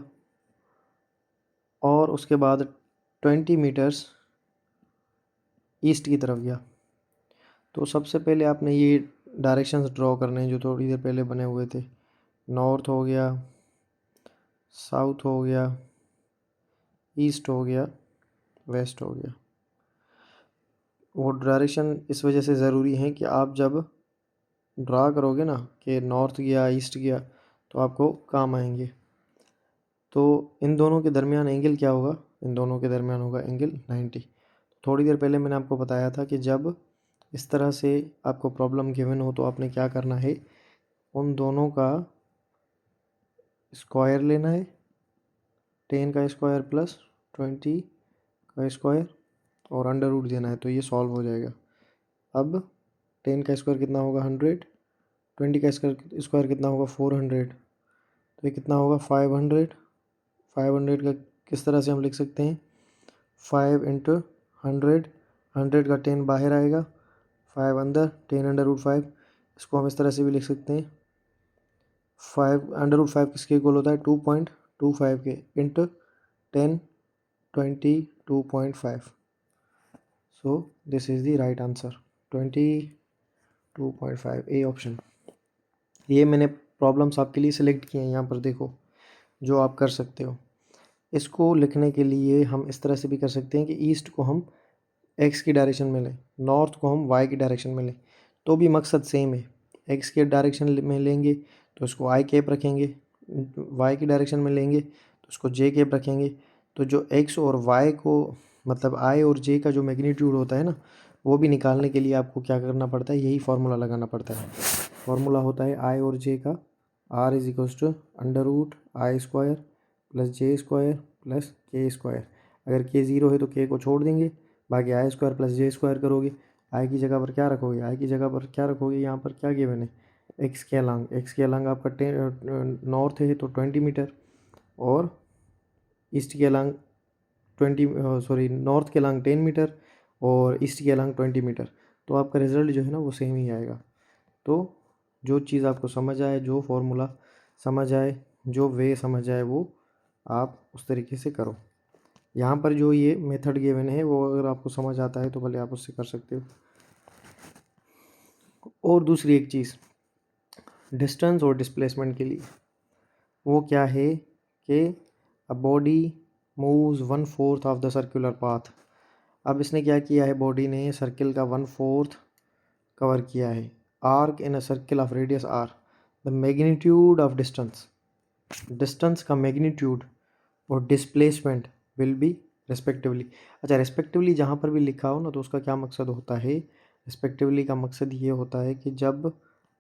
और उसके बाद 20 मीटर्स ईस्ट की तरफ गया। तो सबसे पहले आपने ये डायरेक्शंस ड्रॉ करने हैं जो थोड़ी देर पहले बने हुए थे। नॉर्थ हो गया, साउथ हो गया, ईस्ट हो गया, वेस्ट हो गया। वो डायरेक्शन इस वजह से ज़रूरी है कि आप जब ड्रा करोगे ना कि नॉर्थ गया, ईस्ट गया, तो आपको काम आएंगे। तो इन दोनों के दरमियान एंगल क्या होगा, इन दोनों के दरमियान होगा एंगल 90। थोड़ी देर पहले मैंने आपको बताया था कि जब इस तरह से आपको प्रॉब्लम गिवन हो तो आपने क्या करना है, उन दोनों का स्क्वायर लेना है, 10 का स्क्वायर प्लस 20 का स्क्वायर और अंडर रूट देना है, तो ये सॉल्व हो जाएगा। अब 10 का स्क्वायर कितना होगा 100, 20 का स्क्वायर कितना होगा 400, तो ये कितना होगा 500। 500 का किस तरह से हम लिख सकते हैं, 5 इंटू 100, 100 का 10 बाहर आएगा, 5 अंदर, 10 अंडर रूट 5। इसको हम इस तरह से भी लिख सकते हैं, 5 अंडर रूट 5 किसके इक्वल होता है 2.25 के, into 10 22.5। So this is the right answer, 22.5, A option. ये मैंने प्रॉब्लम्स आपके लिए सिलेक्ट किए हैं, यहाँ पर देखो जो आप कर सकते हो। इसको लिखने के लिए हम इस तरह से भी कर सकते हैं कि ईस्ट को हम एक्स की डायरेक्शन में लें, नॉर्थ को हम वाई की डायरेक्शन में लें, तो भी मकसद सेम है। एक्स के डायरेक्शन में लेंगे तो इसको आई कैप रखेंगे, वाई की डायरेक्शन में लेंगे तो इसको जे कैप रखेंगे। तो जो एक्स और वाई को मतलब आई और जे का जो मैग्नीट्यूड होता है ना, वो भी निकालने के लिए आपको क्या करना पड़ता है, यही फार्मूला लगाना पड़ता है। फार्मूला होता है आई और जे का, R is equals to under root i square plus j square plus k square. अगर के ज़ीरो है तो के को छोड़ देंगे, बाकी आई स्क्वायर प्लस जे स्क्वायर करोगे। आई की जगह पर क्या रखोगे, आई की जगह पर क्या रखोगे, यहाँ पर क्या गिवन है, एक्स के अलांग आपका 10 नॉर्थ है तो 20 मीटर, और ईस्ट के अलांग नॉर्थ के अलांग 10 मीटर और ईस्ट के अलांग 20 मीटर। तो आपका रिजल्ट जो है ना वो सेम ही आएगा। तो जो चीज़ आपको समझ आए, जो फॉर्मूला समझ आए, जो वे समझ आए, वो आप उस तरीके से करो। यहाँ पर जो ये मेथड गिवन है वो अगर आपको समझ आता है तो भले आप उससे कर सकते हो। और दूसरी एक चीज़ डिस्टेंस और डिस्प्लेसमेंट के लिए, वो क्या है कि अ body moves 1/4 of the circular path. अब इसने क्या किया है, बॉडी ने सर्किल का 1/4 कवर किया है। Arc in a circle of radius R, the magnitude of distance का मैग्नीट्यूड और डिस्प्लेसमेंट विल बी रिस्पेक्टिवली। अच्छा, रिस्पेक्टिवली जहाँ पर भी लिखा हो ना तो उसका क्या मकसद होता है, रिस्पेक्टिवली का मकसद ये होता है कि जब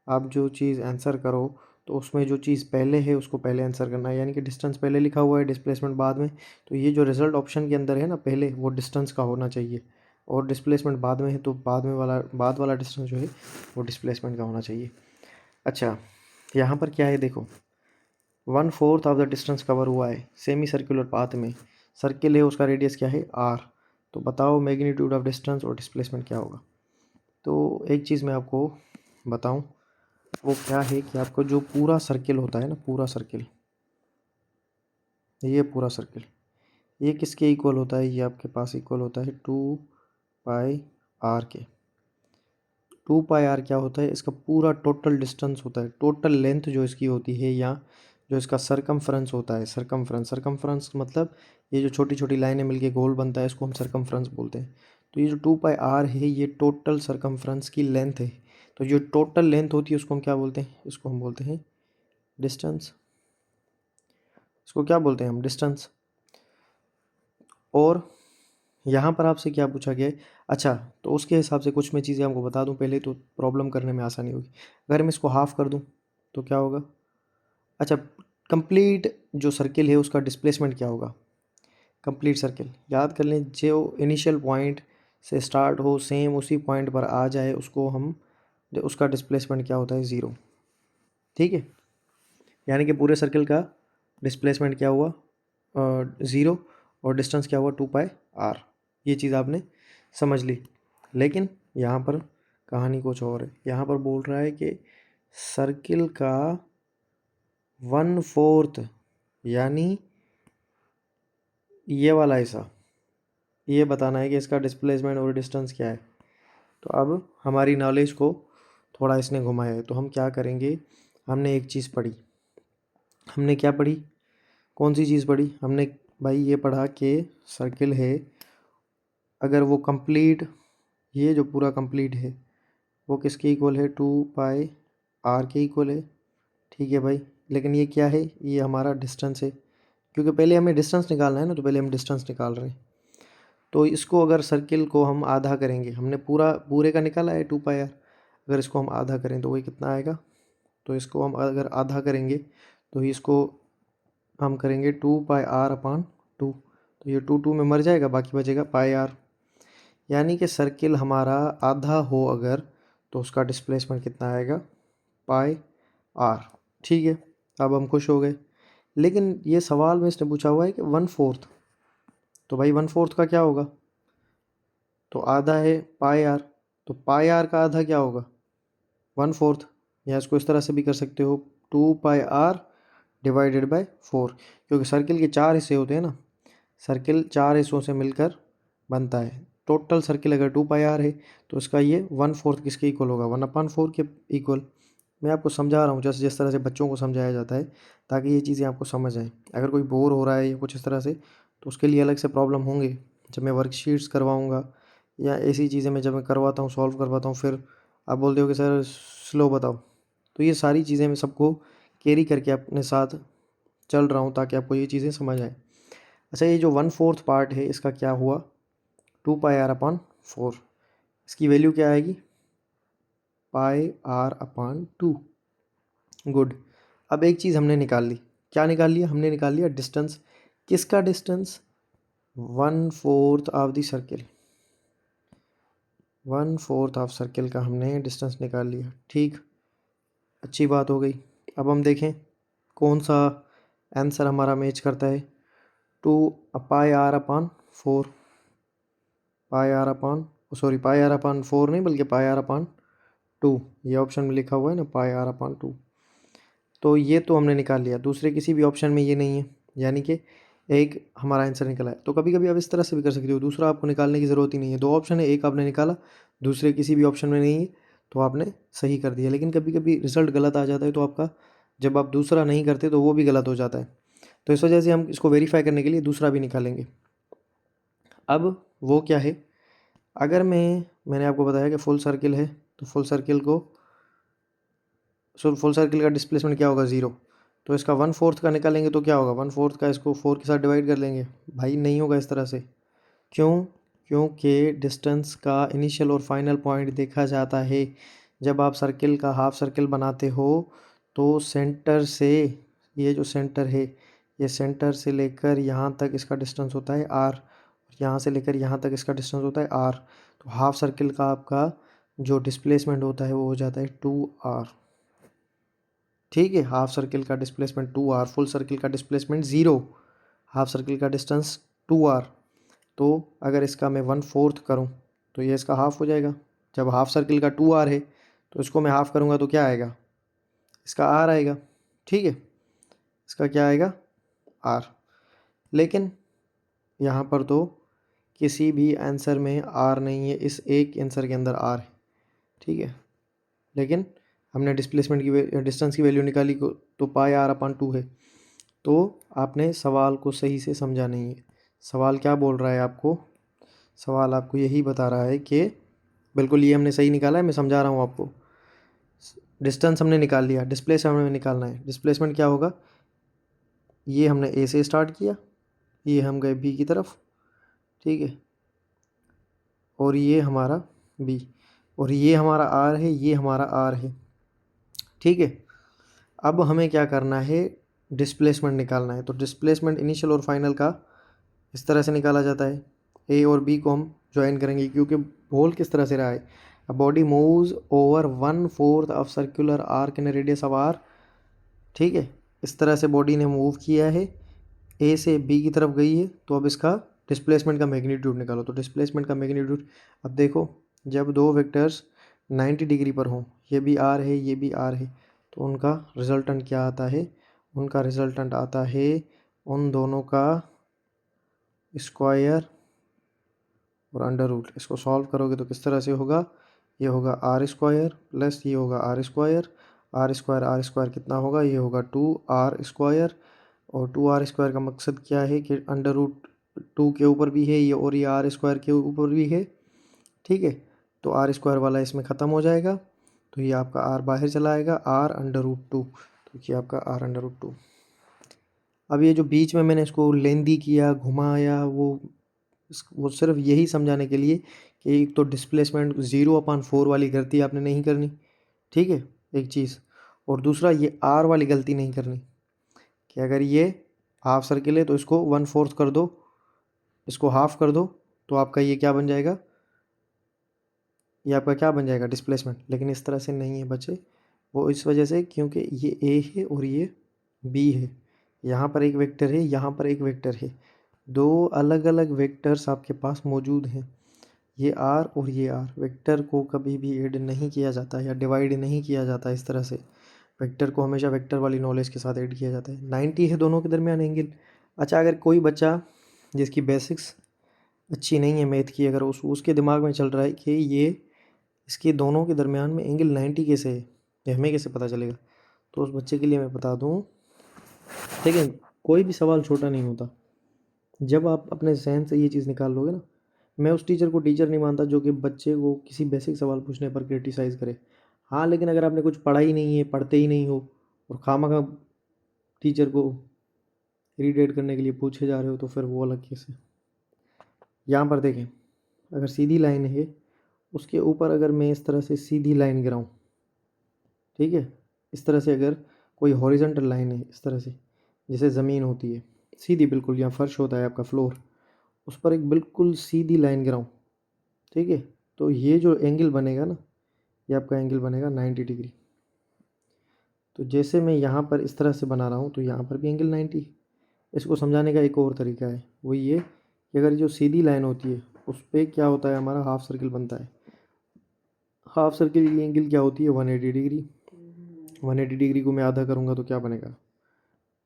आप जो चीज़ आंसर करो तो उसमें जो चीज़ पहले है उसको पहले आंसर करना है। यानी कि डिस्टेंस पहले लिखा हुआ है, डिस्प्लेसमेंट बाद में, तो ये जो रिजल्ट ऑप्शन के अंदर है ना पहले वो डिस्टेंस का होना चाहिए, और डिस्प्लेसमेंट बाद में है तो बाद वाला डिस्टेंस जो है वो डिस्प्लेसमेंट का होना चाहिए। अच्छा, यहाँ पर क्या है देखो, 1/4 ऑफ द डिस्टेंस कवर हुआ है सेमी सर्कुलर पाथ में, सर्किल है उसका रेडियस क्या है आर। तो बताओ मैग्नीट्यूड ऑफ डिस्टेंस और डिस्प्लेसमेंट क्या होगा। तो एक चीज़ मैं आपको बताऊं, वो क्या है कि आपको जो पूरा सर्किल होता है ना, पूरा सर्किल, ये पूरा सर्किल ये किसके इक्वल होता है, ये आपके पास इक्वल होता है 2πr के। 2πr क्या होता है, इसका पूरा टोटल डिस्टेंस होता है, टोटल लेंथ जो इसकी होती है, या जो इसका सरकमफ्रेंस होता है, सरकमफ्रेंस मतलब ये जो छोटी छोटी लाइनें मिलके गोल बनता है इसको हम सरकमफ्रेंस बोलते हैं। तो ये जो 2πr है ये टोटल सरकमफ्रेंस की लेंथ है। तो जो टोटल लेंथ होती है उसको हम क्या बोलते हैं, इसको हम बोलते हैं डिस्टेंस। इसको क्या बोलते हैं हम, डिस्टेंस। और यहाँ पर आपसे क्या पूछा गया है, अच्छा तो उसके हिसाब से कुछ मैं चीज़ें आपको बता दूं पहले, तो प्रॉब्लम करने में आसानी होगी। अगर मैं इसको हाफ कर दूं तो क्या होगा, अच्छा कंप्लीट जो सर्किल है उसका डिस्प्लेसमेंट क्या होगा, कंप्लीट सर्किल याद कर लें, जो इनिशियल पॉइंट से स्टार्ट हो सेम उसी पॉइंट पर आ जाए उसको हम, उसका डिस्प्लेसमेंट क्या होता है, ज़ीरो। ठीक है, यानी कि पूरे सर्किल का डिस्प्लेसमेंट क्या हुआ, ज़ीरो, और डिस्टेंस क्या हुआ 2πr। ये चीज़ आपने समझ ली। लेकिन यहाँ पर कहानी कुछ और है, यहाँ पर बोल रहा है कि सर्किल का 1/4 यानी ये वाला हिस्सा, ये बताना है कि इसका डिस्प्लेसमेंट और डिस्टेंस क्या है। तो अब हमारी नॉलेज को थोड़ा इसने घुमाया है, तो हम क्या करेंगे, हमने एक चीज़ पढ़ी, हमने क्या पढ़ी, कौन सी चीज़ पढ़ी हमने भाई, ये पढ़ा कि सर्किल है अगर वो कंप्लीट, ये जो पूरा कंप्लीट है वो किसके इक्वल है, 2πr के इक्वल है। ठीक है भाई, लेकिन ये क्या है, ये हमारा डिस्टेंस है, क्योंकि पहले हमें डिस्टेंस निकालना है ना, तो पहले हम डिस्टेंस निकाल रहे हैं। तो इसको अगर सर्किल को हम आधा करेंगे, हमने पूरे का निकाला है 2πr, अगर इसको हम आधा करें तो वही कितना आएगा, तो इसको हम अगर आधा करेंगे तो इसको हम करेंगे 2πr/2, तो ये 2 में मर जाएगा, बाकी बचेगा πr। यानी कि सर्किल हमारा आधा हो अगर तो उसका डिस्प्लेसमेंट कितना आएगा, πr। ठीक है, अब हम खुश हो गए। लेकिन ये सवाल में इसने पूछा हुआ है कि 1/4, तो भाई 1/4 का क्या होगा, तो आधा है πr, तो πr का आधा क्या होगा, 1/4, या इसको इस तरह से भी कर सकते हो 2πr डिवाइडेड बाय 4, क्योंकि सर्किल के 4 हिस्से होते हैं ना, सर्किल 4 हिस्सों से मिलकर बनता है। टोटल सर्किल अगर 2πr है तो इसका ये 1/4 किसके इक्वल होगा, 1/4 के इक्वल। मैं आपको समझा रहा हूँ जैसे जिस तरह से बच्चों को समझाया जाता है, ताकि ये चीज़ें आपको समझ आएँ। अगर कोई बोर हो रहा है या कुछ इस तरह से, तो उसके लिए अलग से प्रॉब्लम होंगे। जब मैं वर्कशीट्स करवाऊँगा या ऐसी चीज़ें मैं जब मैं करवाता हूँ, सॉल्व करवाता हूँ, फिर आप बोलते हो कि सर स्लो बताओ, तो ये सारी चीज़ें मैं सबको कैरी करके अपने साथ चल रहा हूँ ताकि आपको ये चीज़ें समझ आए। अच्छा, ये जो 1/4 पार्ट है इसका क्या हुआ, 2πr/4। इसकी वैल्यू क्या आएगी, πr/2। गुड। अब एक चीज़ हमने निकाल ली, क्या निकाल लिया, हमने निकाल लिया डिस्टेंस। किसका distance, 1/4 of the circle, 1/4 of circle का हमने डिस्टेंस निकाल लिया। ठीक, अच्छी बात हो गई। अब हम देखें कौन सा आंसर हमारा मैच करता है। 2πr/4, πr/4 नहीं बल्कि πr/2, ये ऑप्शन में लिखा हुआ है ना, πr/2। तो ये तो हमने निकाल लिया, दूसरे किसी भी ऑप्शन में ये नहीं है, यानी कि एक हमारा आंसर निकला है। तो कभी कभी आप इस तरह से भी कर सकते हो, दूसरा आपको निकालने की ज़रूरत ही नहीं है। दो ऑप्शन है, एक आपने निकाला, दूसरे किसी भी ऑप्शन में नहीं है, तो आपने सही कर दिया। लेकिन कभी कभी रिजल्ट गलत आ जाता है, तो आपका जब आप दूसरा नहीं करते तो वो भी गलत हो जाता है। तो इस वजह से हम इसको वेरीफाई करने के लिए दूसरा भी निकालेंगे। अब वो क्या है, अगर मैंने आपको बताया कि फुल सर्किल है, तो फुल सर्किल का डिस्प्लेसमेंट क्या होगा, 0। तो इसका 1/4 का निकालेंगे तो क्या होगा, 1/4 का इसको 4 के साथ डिवाइड कर लेंगे। भाई नहीं होगा इस तरह से, क्यों, क्योंकि डिस्टेंस का इनिशियल और फाइनल पॉइंट देखा जाता है। जब आप सर्किल का हाफ सर्किल बनाते हो तो सेंटर से, ये जो सेंटर है, ये सेंटर से लेकर यहाँ तक इसका डिस्टेंस होता है r, यहाँ से लेकर यहाँ तक इसका डिस्टेंस होता है r। तो हाफ सर्किल का आपका जो डिस्प्लेसमेंट होता है वो हो जाता है 2r। ठीक है, हाफ सर्किल का डिस्प्लेसमेंट 2r, फुल सर्किल का डिस्प्लेसमेंट 0, हाफ सर्किल का डिस्टेंस 2r। तो अगर इसका मैं 1/4 करूँ तो ये इसका हाफ हो जाएगा। जब हाफ सर्किल का 2r है तो इसको मैं हाफ करूँगा तो क्या आएगा, इसका r आएगा। ठीक है, इसका क्या आएगा, r। लेकिन यहाँ पर तो किसी भी आंसर में r नहीं है, इस एक आंसर के अंदर r है। ठीक है, लेकिन हमने डिस्प्लेसमेंट की डिस्टेंस की वैल्यू निकाली तो πr/2 है। तो आपने सवाल को सही से समझा नहीं है। सवाल क्या बोल रहा है आपको, सवाल आपको यही बता रहा है कि बिल्कुल ये हमने सही निकाला है, मैं समझा रहा हूँ आपको। डिस्टेंस हमने निकाल लिया, डिस्प्लेसमेंट हमें निकालना है। डिस्प्लेसमेंट क्या होगा, ये हमने ए से स्टार्ट किया, ये हम गए बी की तरफ, ठीक है, और ये हमारा बी, और ये हमारा आर है, ये हमारा आर है। ठीक है, अब हमें क्या करना है, डिस्प्लेसमेंट निकालना है। तो डिस्प्लेसमेंट इनिशियल और फाइनल का इस तरह से निकाला जाता है। ए और बी को हम ज्वाइन करेंगे, क्योंकि होल किस तरह से रहा है, a body moves over 1/4 of circular arc in radius of R. ठीक है, इस तरह से बॉडी ने मूव किया है, ए से बी की तरफ गई है। तो अब इसका डिस्प्लेसमेंट का मैग्नीट्यूड निकालो। तो डिस्प्लेसमेंट का मैग्नीट्यूड, अब देखो जब दो वेक्टर्स 90 डिग्री पर हों, ये भी आर है, ये भी आर है, तो उनका रिजल्टेंट क्या आता है, उनका रिजल्टेंट आता है उन दोनों का स्क्वायर और अंडर रूट। इसको सॉल्व करोगे तो किस तरह से होगा, ये होगा r² प्लस ये होगा r², r² कितना होगा, ये होगा 2r²। और 2r² का मकसद क्या है कि अंडर रूट 2 के ऊपर भी है ये, और ये r² के ऊपर भी है। ठीक है, तो r² वाला इसमें ख़त्म हो जाएगा, तो ये आपका r बाहर चला आएगा, r√2। तो ये आपका r√2। अब ये जो बीच में मैंने इसको लेंदी किया, घुमाया, वो सिर्फ यही समझाने के लिए कि एक तो डिस्प्लेसमेंट 0/4 वाली गलती आपने नहीं करनी। ठीक है, एक चीज़, और दूसरा ये आर वाली गलती नहीं करनी कि अगर ये हाफ सर्किल है तो इसको 1/4 कर दो, इसको हाफ कर दो, तो आपका ये क्या बन जाएगा, ये आपका क्या बन जाएगा, डिस्प्लेसमेंट। लेकिन इस तरह से नहीं है बच्चे, वो इस वजह से क्योंकि ये ए है और ये बी है, यहाँ पर एक वेक्टर है, यहाँ पर एक वेक्टर है, दो अलग अलग वेक्टर्स आपके पास मौजूद हैं। ये आर और ये आर, वेक्टर को कभी भी ऐड नहीं किया जाता या डिवाइड नहीं किया जाता इस तरह से। वेक्टर को हमेशा वेक्टर वाली नॉलेज के साथ ऐड किया जाता है। 90 है दोनों के दरमियान एंगल। अच्छा, अगर कोई बच्चा जिसकी बेसिक्स अच्छी नहीं है मैथ की, अगर उसके दिमाग में चल रहा है कि ये इसके दोनों के दरमियान में एंगल 90 कैसे है, ये हमें कैसे पता चलेगा, तो उस बच्चे के लिए मैं बता दूँ, ठीक है, कोई भी सवाल छोटा नहीं होता। जब आप अपने जहन से ये चीज़ निकाल लोगे ना, मैं उस टीचर को टीचर नहीं मानता जो कि बच्चे को किसी बेसिक सवाल पूछने पर क्रिटिसाइज़ करे। हाँ, लेकिन अगर आपने कुछ पढ़ा ही नहीं है, पढ़ते ही नहीं हो और खामखा टीचर को इरिटेट करने के लिए पूछे जा रहे हो, तो फिर वो अलग केस है। यहाँ पर देखें, अगर सीधी लाइन है, उसके ऊपर अगर मैं इस तरह से सीधी लाइन गिराऊँ, ठीक है, इस तरह से अगर कोई हॉरिजॉन्टल लाइन है, इस तरह से जैसे ज़मीन होती है सीधी, बिल्कुल यहाँ फर्श होता है आपका फ्लोर, उस पर एक बिल्कुल सीधी लाइन गिराऊँ, ठीक है, तो ये जो एंगल बनेगा ना, ये आपका एंगल बनेगा 90 डिग्री। तो जैसे मैं यहाँ पर इस तरह से बना रहा हूँ, तो यहाँ पर भी एंगल 90। इसको समझाने का एक और तरीका है, वो ये कि अगर जो सीधी लाइन होती है उस पर क्या होता है, हमारा हाफ सर्किल बनता है। हाफ सर्किल की एंगल क्या होती है, 180 डिग्री। 180 डिग्री को मैं आधा करूँगा तो क्या बनेगा,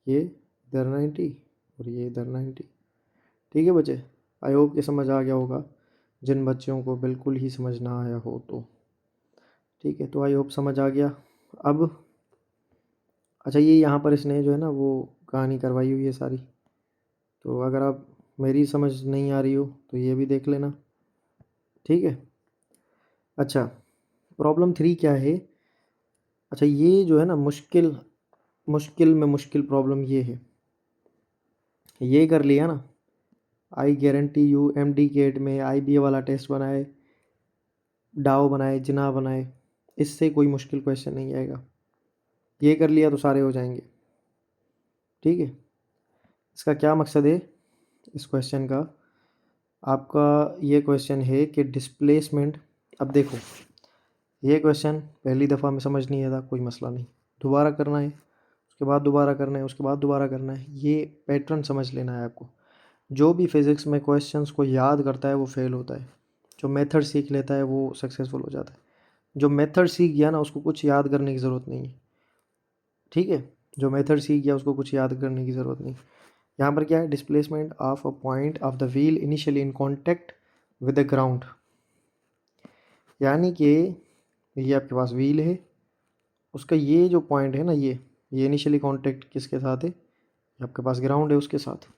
ये इधर 90 और ये इधर 90। ठीक है बच्चे, आई होप कि समझ आ गया होगा, जिन बच्चों को बिल्कुल ही समझ ना आया हो तो। ठीक है, तो आई होप समझ आ गया। अब अच्छा, ये यहाँ पर इसने जो है ना वो कहानी करवाई हुई है सारी, तो अगर आप मेरी समझ नहीं आ रही हो तो ये भी देख लेना। ठीक है, अच्छा, प्रॉब्लम 3 क्या है। अच्छा, ये जो है ना मुश्किल मुश्किल में मुश्किल प्रॉब्लम ये है, ये कर लिया ना, आई गारंटी यू एमडी गेट में आईबीए वाला टेस्ट बनाए, डाओ बनाए, जिना बनाए, इससे कोई मुश्किल क्वेश्चन नहीं आएगा। ये कर लिया तो सारे हो जाएंगे। ठीक है, इसका क्या मकसद है इस क्वेश्चन का, आपका ये क्वेश्चन है कि डिस्प्लेसमेंट। अब देखो, ये क्वेश्चन पहली दफ़ा में समझ नहीं आता, कोई मसला नहीं, दोबारा करना है, उसके बाद दोबारा करना है, उसके बाद दोबारा करना है, ये पैटर्न समझ लेना है आपको। जो भी फिज़िक्स में क्वेश्चंस को याद करता है वो फेल होता है, जो मेथड सीख लेता है वो सक्सेसफुल हो जाता है। जो मेथड सीख गया ना, उसको कुछ याद करने की ज़रूरत नहीं है। ठीक है, जो मेथड सीख गया उसको कुछ याद करने की ज़रूरत नहीं। यहाँ पर क्या है, displacement of a point of the wheel initially in contact with the ground. यानी कि ये आपके पास व्हील है, उसका ये जो पॉइंट है ना, ये इनिशियली कॉन्टेक्ट किसके साथ है, ये आपके पास ग्राउंड है उसके साथ।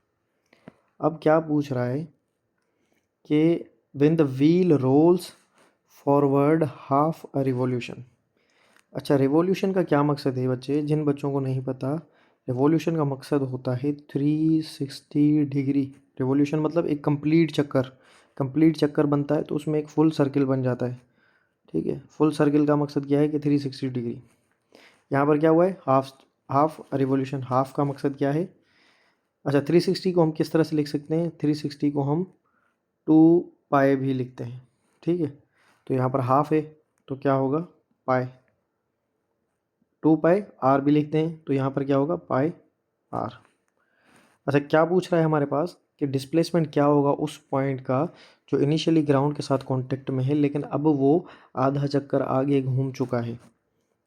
अब क्या पूछ रहा है कि when the wheel rolls forward half a revolution. अच्छा, रिवॉल्यूशन का क्या मकसद है बच्चे, जिन बच्चों को नहीं पता, रिवॉल्यूशन का मकसद होता है 360 डिग्री। रिवॉल्यूशन मतलब एक कंप्लीट चक्कर, कंप्लीट चक्कर बनता है तो उसमें एक फुल सर्किल बन जाता है। ठीक है, फुल सर्किल का मकसद क्या है कि 360 डिग्री। यहाँ पर क्या हुआ है, हाफ हाफ रिवॉल्यूशन, हाफ का मकसद क्या है। अच्छा, 360 को हम किस तरह से लिख सकते हैं, 360 को हम 2 पाई भी लिखते हैं। ठीक है, तो यहाँ पर हाफ है तो क्या होगा, पाई। 2 पाई आर भी लिखते हैं तो यहाँ पर क्या होगा, पाई आर। अच्छा, क्या पूछ रहा है हमारे पास कि डिस्प्लेसमेंट क्या होगा उस पॉइंट का जो इनिशियली ग्राउंड के साथ कांटेक्ट में है, लेकिन अब वो आधा चक्कर आगे घूम चुका है।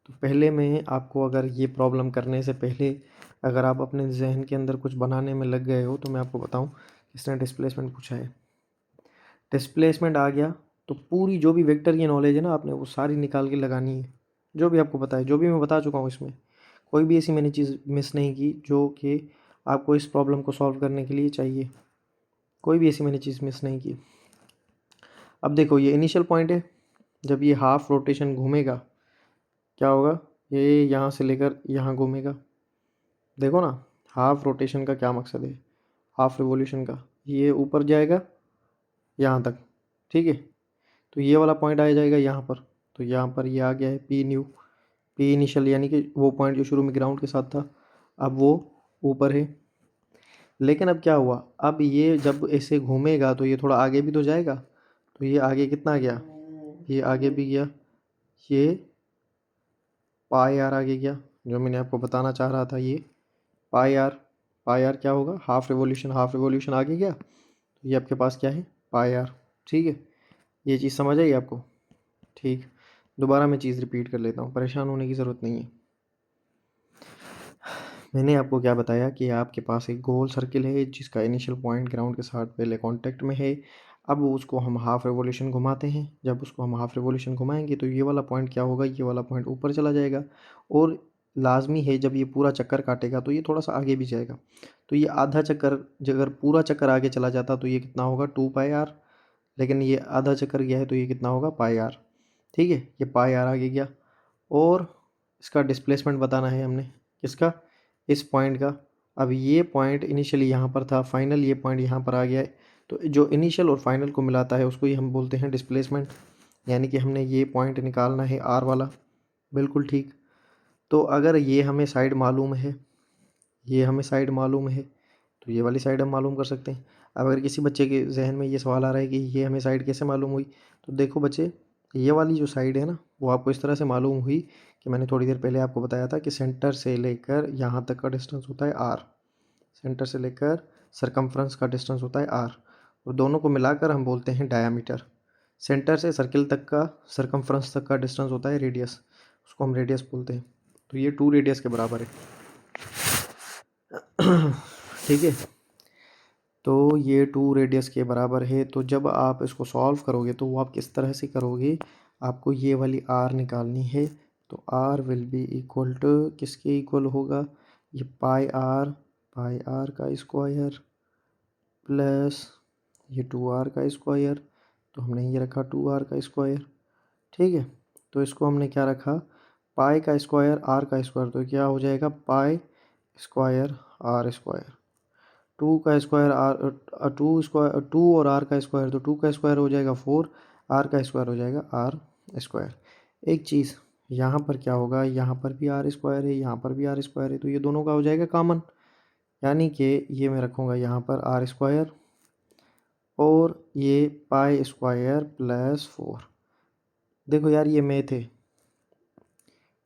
तो पहले में आपको, अगर ये प्रॉब्लम करने से पहले अगर आप अपने जहन के अंदर कुछ बनाने में लग गए हो, तो मैं आपको बताऊं किसने डिस्प्लेसमेंट पूछा है। डिस्प्लेसमेंट आ गया तो पूरी जो भी वेक्टर की नॉलेज है ना, आपने वो सारी निकाल के लगानी है, जो भी आपको पता है, जो भी मैं बता चुका हूँ इसमें कोई भी ऐसी मैंने चीज़ मिस नहीं की जो कि आपको इस प्रॉब्लम को सॉल्व करने के लिए चाहिए। कोई भी ऐसी मैंने चीज़ मिस नहीं की। अब देखो, ये इनिशियल पॉइंट है, जब ये हाफ रोटेशन घूमेगा क्या होगा, ये यहाँ से लेकर यहाँ घूमेगा। देखो ना, हाफ रोटेशन का क्या मकसद है, हाफ रिवॉल्यूशन का, ये ऊपर जाएगा यहाँ तक। ठीक है, तो ये वाला पॉइंट आ जाएगा यहाँ पर, तो यहाँ पर ये आ गया है पी न्यू, पी इनिशियल, यानी कि वो पॉइंट जो शुरू में ग्राउंड के साथ था, अब वो ऊपर है। लेकिन अब क्या हुआ, अब ये जब ऐसे घूमेगा तो ये थोड़ा आगे भी तो जाएगा, तो ये आगे कितना गया, ये आगे भी गया, ये पाई आर आगे गया, जो मैंने आपको बताना चाह रहा था, ये पाई आर। पाई आर क्या होगा, हाफ रिवॉल्यूशन, हाफ रिवॉल्यूशन आगे गया, तो ये आपके पास क्या है, पाई आर। ठीक है, ये चीज़ समझ आई आपको। ठीक, दोबारा मैं चीज़ रिपीट कर लेता हूँ, परेशान होने की ज़रूरत नहीं है। मैंने आपको क्या बताया कि आपके पास एक गोल सर्किल है जिसका इनिशियल पॉइंट ग्राउंड के साथ पहले कांटेक्ट में है। अब उसको हम हाफ रिवॉल्यूशन घुमाते हैं, जब उसको हम हाफ रिवॉल्यूशन घुमाएंगे तो ये वाला पॉइंट क्या होगा, ये वाला पॉइंट ऊपर चला जाएगा, और लाजमी है जब ये पूरा चक्कर काटेगा तो ये थोड़ा सा आगे भी जाएगा। तो ये आधा चक्कर, अगर पूरा चक्कर आगे चला जाता तो ये कितना होगा, 2 पाई आर, लेकिन ये आधा चक्कर गया है तो ये कितना होगा, पाई आर। ठीक है, ये पाई आर आगे गया। और इसका डिस्प्लेसमेंट बताना है हमने, किसका, इस पॉइंट का। अब ये पॉइंट इनिशियली यहाँ पर था, फाइनल ये पॉइंट यहाँ पर आ गया है, तो जो इनिशियल और फाइनल को मिलाता है उसको ही हम बोलते हैं डिस्प्लेसमेंट। यानी कि हमने ये पॉइंट निकालना है आर वाला, बिल्कुल ठीक। तो अगर ये हमें साइड मालूम है, ये हमें साइड मालूम है, तो ये वाली साइड हम मालूम कर सकते हैं। अब अगर किसी बच्चे के जहन में ये सवाल आ रहा है कि ये हमें साइड कैसे मालूम हुई, तो देखो बच्चे, ये वाली जो साइड है ना, वो आपको इस तरह से मालूम हुई कि मैंने थोड़ी देर पहले आपको बताया था कि सेंटर से लेकर यहाँ तक का डिस्टेंस होता है आर, सेंटर से लेकर सरकमफ्रेंस का डिस्टेंस होता है आर, और दोनों को मिलाकर हम बोलते हैं डायामीटर। सेंटर से सर्किल तक का, सरकमफ्रेंस तक का डिस्टेंस होता है रेडियस, उसको हम रेडियस बोलते हैं। तो ये 2 रेडियस के बराबर है। ठीक है, तो ये 2 रेडियस के बराबर है। तो जब आप इसको सॉल्व करोगे तो वो आप किस तरह से करोगे, आपको ये वाली आर निकालनी है। तो R will be equal to, किसके इक्वल होगा, ये पाई आर का स्क्वायर प्लस ये 2r का स्क्वायर, तो हमने ये रखा 2r का स्क्वायर। ठीक है, तो इसको हमने क्या रखा, पाई का स्क्वायर आर का स्क्वायर, तो क्या हो जाएगा पाई स्क्वायर आर स्क्वायर। 2 का स्क्वायर आर, 2 और आर का स्क्वायर, तो 2 का स्क्वायर हो जाएगा 4, आर का स्क्वायर हो जाएगा आर स्क्वायर। एक चीज़ यहाँ पर क्या होगा, यहाँ पर भी आर स्क्वायर है, यहाँ पर भी आर स्क्वायर है, तो ये दोनों का हो जाएगा कॉमन। यानी कि ये मैं रखूँगा यहाँ पर आर स्क्वायर और ये पाई स्क्वायर प्लस 4। देखो यार ये मैथ है,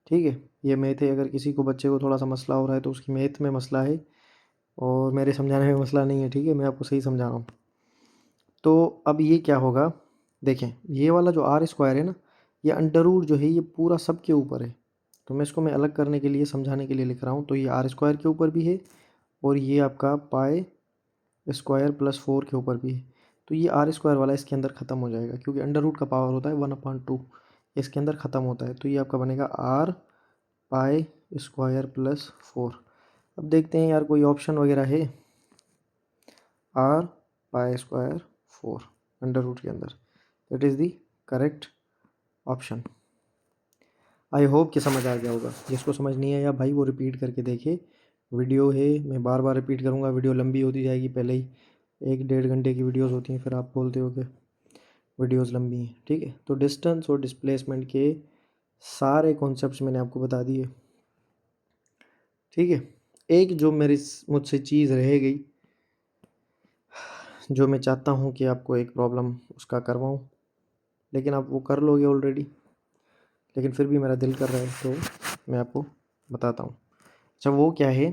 ठीक है, ये मैथ है। अगर किसी को बच्चे को थोड़ा सा मसला हो रहा है तो उसकी मैथ में मसला है और मेरे समझाने में मसला नहीं है। ठीक है, मैं आपको सही समझा रहा हूँ। तो अब ये क्या होगा, देखें ये वाला जो आर स्क्वायर है ना, ये अंडर रूट जो है ये पूरा सब के ऊपर है, तो मैं अलग करने के लिए, समझाने के लिए लिख रहा हूँ। तो ये आर स्क्वायर के ऊपर भी है और ये आपका पाई स्क्वायर प्लस 4 के ऊपर भी है। तो ये आर स्क्वायर वाला इसके अंदर ख़त्म हो जाएगा, क्योंकि अंडर रूट का पावर होता है 1/2, इसके अंदर ख़त्म होता है। तो ये आपका बनेगा आर पाई स्क्वायर प्लस 4। अब देखते हैं यार कोई ऑप्शन वगैरह है, r pi square 4 under root के अंदर, that is the correct option. I hope कि समझ आ गया होगा। जिसको समझ नहीं आया भाई वो रिपीट करके देखे, वीडियो है, मैं बार बार रिपीट करूँगा, वीडियो लंबी होती जाएगी। पहले ही 1-1.5 घंटे की वीडियोस होती हैं, फिर आप बोलते हो कि वीडियोस लंबी हैं। ठीक है, तो डिस्टेंस और डिस्प्लेसमेंट के सारे कॉन्सेप्ट्स मैंने आपको बता दिए। ठीक है, एक जो मुझसे चीज़ रह गई, जो मैं चाहता हूँ कि आपको एक प्रॉब्लम उसका करवाऊँ, लेकिन आप वो कर लोगे ऑलरेडी, लेकिन फिर भी मेरा दिल कर रहा है तो मैं आपको बताता हूँ। अच्छा, वो क्या है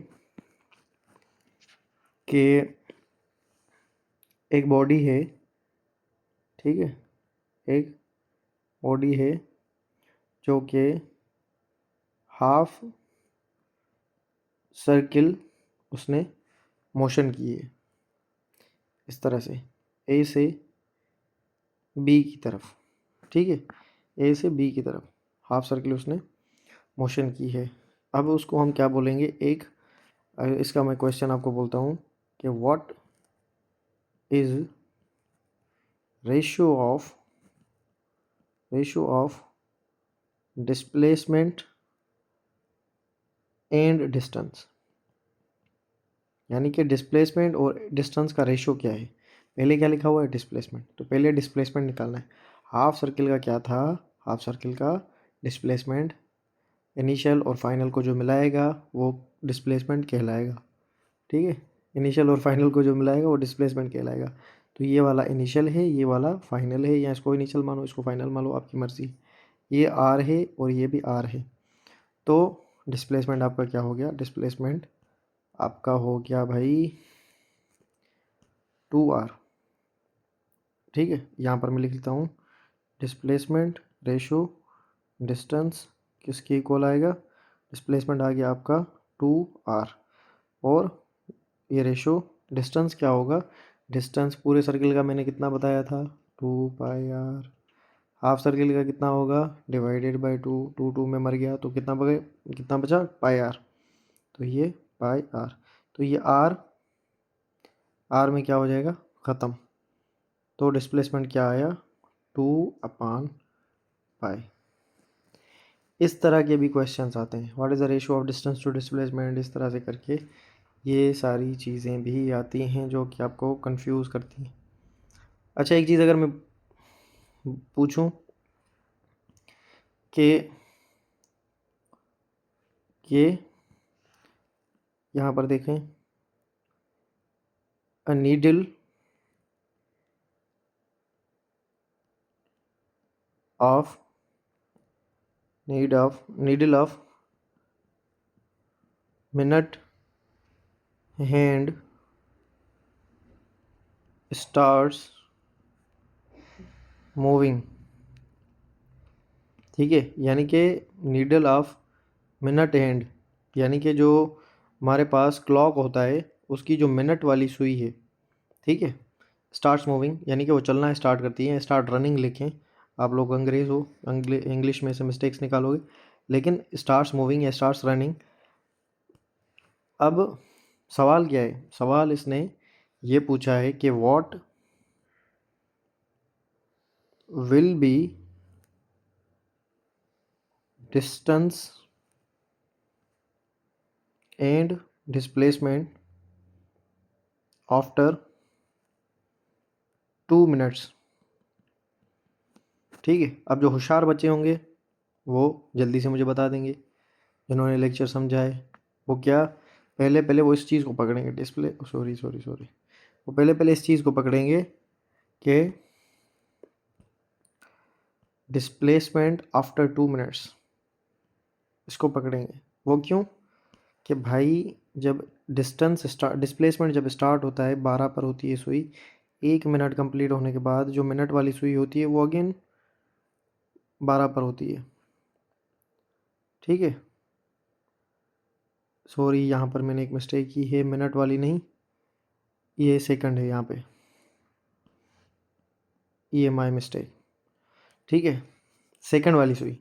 कि एक बॉडी है, ठीक है, एक बॉडी है जो कि हाफ सर्किल उसने मोशन की है, इस तरह से ए से बी की तरफ। ठीक है, ए से बी की तरफ हाफ सर्किल उसने मोशन की है। अब उसको हम क्या बोलेंगे, एक इसका मैं क्वेश्चन आपको बोलता हूँ कि what is ratio of displacement and distance. यानी कि डिस्प्लेसमेंट और डिस्टेंस का रेशियो क्या है। पहले क्या लिखा हुआ है, डिस्प्लेसमेंट, तो पहले डिस्प्लेसमेंट निकालना है। हाफ सर्किल का क्या था, हाफ सर्किल का डिस्प्लेसमेंट इनिशियल और फाइनल को जो मिलाएगा वो डिस्प्लेसमेंट कहलाएगा। ठीक है, इनिशियल और फाइनल को जो मिलाएगा वो डिस्प्लेसमेंट कहलाएगा। तो ये वाला इनिशियल है, ये वाला फाइनल है, या इसको इनिशियल मानो इसको फाइनल मानो, आपकी मर्ज़ी। ये आर है और ये भी आर है। तो डिस्प्लेसमेंट आपका क्या हो गया, डिस्प्लेसमेंट आपका हो गया भाई 2r। ठीक है, यहाँ पर मैं लिख लेता हूँ डिस्प्लेसमेंट रेशो डिस्टेंस किसके इक्वल आएगा, डिस्प्लेसमेंट आ गया आपका 2r, और ये रेशो डिस्टेंस क्या होगा, डिस्टेंस पूरे सर्किल का मैंने कितना बताया था, 2πr। हाफ सर्किल का कितना होगा, डिवाइडेड बाय 2, 2 में मर गया तो कितना बचा πr, तो ये πr। तो ये r में क्या हो जाएगा, ख़त्म। तो डिस्प्लेसमेंट क्या आया, 2/π। इस तरह के भी क्वेश्चंस आते हैं, what is the ratio of distance to displacement, इस तरह से करके ये सारी चीज़ें भी आती हैं जो कि आपको कंफ्यूज करती हैं। अच्छा, एक चीज़ अगर मैं पूछूं कि ये यहाँ पर देखें, a needle of needle of minute hand starts moving, ठीक है, यानी कि नीडल ऑफ मिनट हैंड, यानी कि जो हमारे पास क्लॉक होता है उसकी जो मिनट वाली सुई है, ठीक है, स्टार्ट्स मूविंग यानी कि वो चलना स्टार्ट करती है। स्टार्ट रनिंग लिखें, आप लोग अंग्रेज़ हो, इंग्लिश में से मिस्टेक्स निकालोगे, लेकिन स्टार्ट्स मूविंग या स्टार्ट्स रनिंग। अब सवाल क्या है, सवाल इसने ये पूछा है कि what will B distance and displacement after 2 minutes, ठीक है। अब जो होशियार बच्चे होंगे वो जल्दी से मुझे बता देंगे, जिन्होंने लेक्चर समझा है वो क्या, पहले वो इस चीज़ को पकड़ेंगे, डिस्प्ले सॉरी वो पहले इस चीज़ को पकड़ेंगे कि डिस्प्लेसमेंट आफ्टर 2 मिनट्स, इसको पकड़ेंगे। वो क्यों कि भाई जब डिस्प्लेसमेंट जब स्टार्ट होता है 12 पर होती है सुई, 1 मिनट कंप्लीट होने के बाद जो मिनट वाली सुई होती है वो अगेन 12 पर होती है, ठीक है। सॉरी, यहाँ पर मैंने एक मिस्टेक की है, मिनट वाली नहीं, ये सेकंड है यहाँ पे, ये माय मिस्टेक, ठीक है। सेकंड वाली सुई,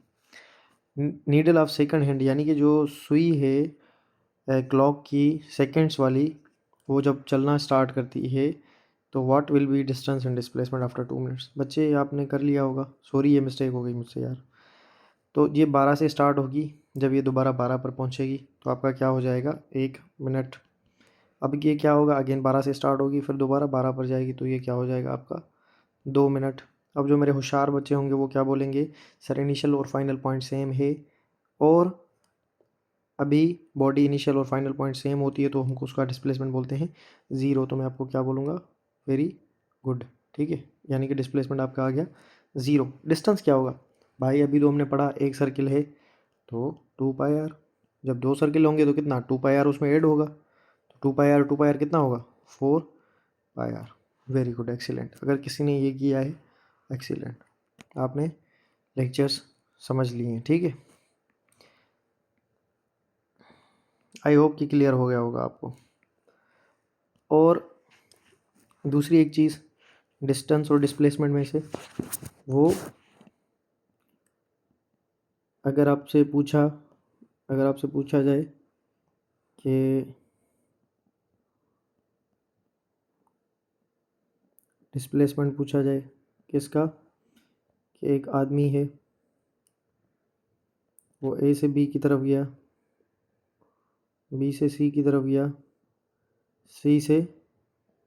नीडल ऑफ सेकंड हैंड, यानी कि जो सुई है क्लॉक की सेकंड्स वाली, वो जब चलना स्टार्ट करती है तो what will B distance and displacement after 2 minutes. बच्चे आपने कर लिया होगा, सॉरी ये मिस्टेक हो गई मुझसे यार। तो ये 12 से स्टार्ट होगी, जब ये दोबारा 12 पर पहुंचेगी तो आपका क्या हो जाएगा, 1 मिनट। अब ये क्या होगा, अगेन 12 से स्टार्ट होगी, फिर दोबारा 12 पर जाएगी, तो ये क्या हो जाएगा आपका 2 मिनट। अब जो मेरे होशियार बच्चे होंगे वो क्या बोलेंगे, सर इनिशियल और फाइनल पॉइंट सेम है, और अभी बॉडी इनिशियल और फाइनल पॉइंट सेम होती है तो हमको उसका डिस्प्लेसमेंट बोलते हैं 0। तो मैं आपको क्या बोलूँगा, वेरी गुड, ठीक है, यानी कि डिस्प्लेसमेंट आपका आ गया 0। डिस्टेंस क्या होगा भाई, अभी तो हमने पढ़ा एक सर्किल है तो 2 पाई आर, जब 2 सर्किल होंगे तो कितना 2 पाई आर उसमें ऐड होगा, तो 2 पाई आर कितना होगा 4 पाई आर। Very good, excellent. अगर किसी ने ये किया है, एक्सीलेंट, आपने लेक्चर्स समझ लिए हैं, ठीक है। आई होप कि क्लियर हो गया होगा आपको। और दूसरी एक चीज़ डिस्टेंस और डिस्प्लेसमेंट में से, वो अगर आपसे पूछा जाए कि डिस्प्लेसमेंट पूछा जाए किसका, कि एक आदमी है वो ए से बी की तरफ गया, बी से सी की तरफ गया, सी से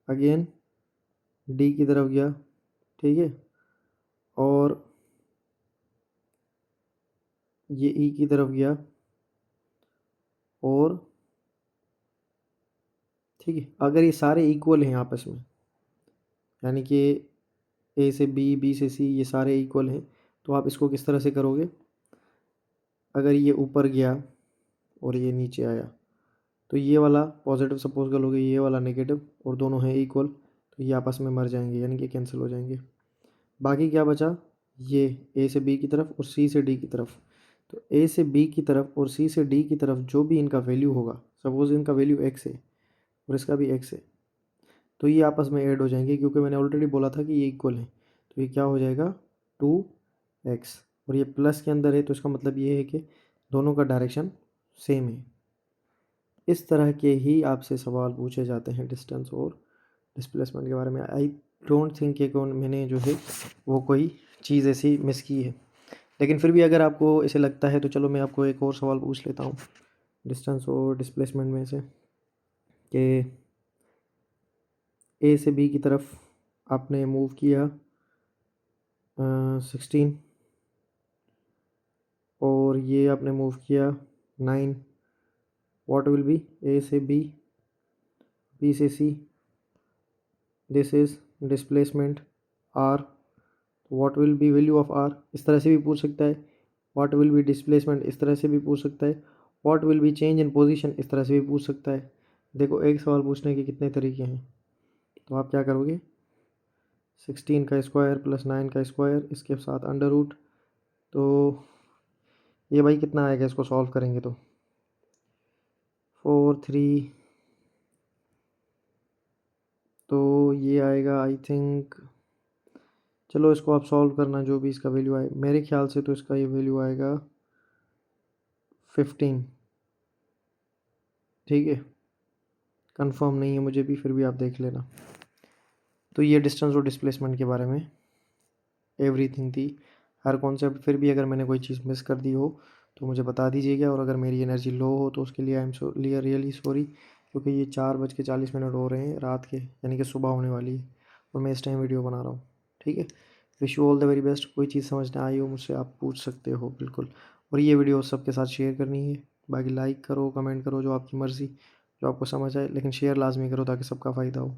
अगेन डी की तरफ गया, ठीक है, और ये ई की तरफ गया, और ठीक है, अगर ये सारे इक्वल हैं आपस में, यानी कि ए से बी, बी से सी, ये सारे इक्वल हैं, तो आप इसको किस तरह से करोगे, अगर ये ऊपर गया और ये नीचे आया तो ये वाला पॉजिटिव सपोज करोगे, ये वाला नेगेटिव, और दोनों हैं इक्वल, तो ये आपस में मर जाएंगे, यानी कि कैंसिल हो जाएंगे। बाकी क्या बचा, ये ए से बी की तरफ और सी से डी की तरफ, तो ए से बी की तरफ और सी से डी की तरफ जो भी इनका वैल्यू होगा, सपोज इनका वैल्यू एक्स है और इसका भी एक्स है, तो ये आपस में ऐड हो जाएंगे, क्योंकि मैंने ऑलरेडी बोला था कि ये इक्वल है, तो ये क्या हो जाएगा 2x, और ये प्लस के अंदर है तो इसका मतलब ये है कि दोनों का डायरेक्शन सेम है। इस तरह के ही आपसे सवाल पूछे जाते हैं डिस्टेंस और डिस्प्लेसमेंट के बारे में। आई डोंट थिंक कि मैंने जो है वो कोई चीज़ ऐसी मिस की है। लेकिन फिर भी अगर आपको ऐसे लगता है तो चलो मैं आपको एक और सवाल पूछ लेता हूँ डिस्टेंस और डिस्प्लेसमेंट में से, कि ए से बी की तरफ आपने मूव किया 16 और ये आपने मूव किया 9, व्हाट विल बी ए से बी, बी से c, this is displacement r, what will be value of r, इस तरह से भी पूछ सकता है। व्हाट विल बी डिस्प्लेसमेंट, इस तरह से भी पूछ सकता है। What will B change in position, इस तरह से भी पूछ सकता है। देखो एक सवाल पूछने के कितने तरीके हैं, तो आप क्या करोगे 16 का स्क्वायर प्लस 9 का स्क्वायर इसके साथ अंडर रूट, तो ये भाई कितना आएगा इसको सॉल्व करेंगे तो 4 3, तो ये आएगा आई थिंक, चलो इसको आप सॉल्व करना जो भी इसका वैल्यू आए, मेरे ख्याल से तो इसका ये वैल्यू आएगा 15। ठीक है, कंफर्म नहीं है मुझे भी, फिर भी आप देख लेना। तो ये डिस्टेंस और डिस्प्लेसमेंट के बारे में एवरीथिंग थी, हर कॉन्सेप्ट। फिर भी अगर मैंने कोई चीज़ मिस कर दी हो तो मुझे बता दीजिएगा, और अगर मेरी एनर्जी लो हो तो उसके लिए आई एम रियली सॉरी, क्योंकि ये 4:40 हो रहे हैं रात के, यानी कि सुबह होने वाली है और मैं इस टाइम वीडियो बना रहा हूँ। ठीक है, wish you all the very best. कोई चीज़ समझ ना आई हो मुझसे आप पूछ सकते हो बिल्कुल, और ये वीडियो सबके साथ शेयर करनी है। बाकी लाइक करो, कमेंट करो, जो आपकी मर्ज़ी, जो आपको समझ आए, लेकिन शेयर लाजमी करो ताकि सबका फ़ायदा हो।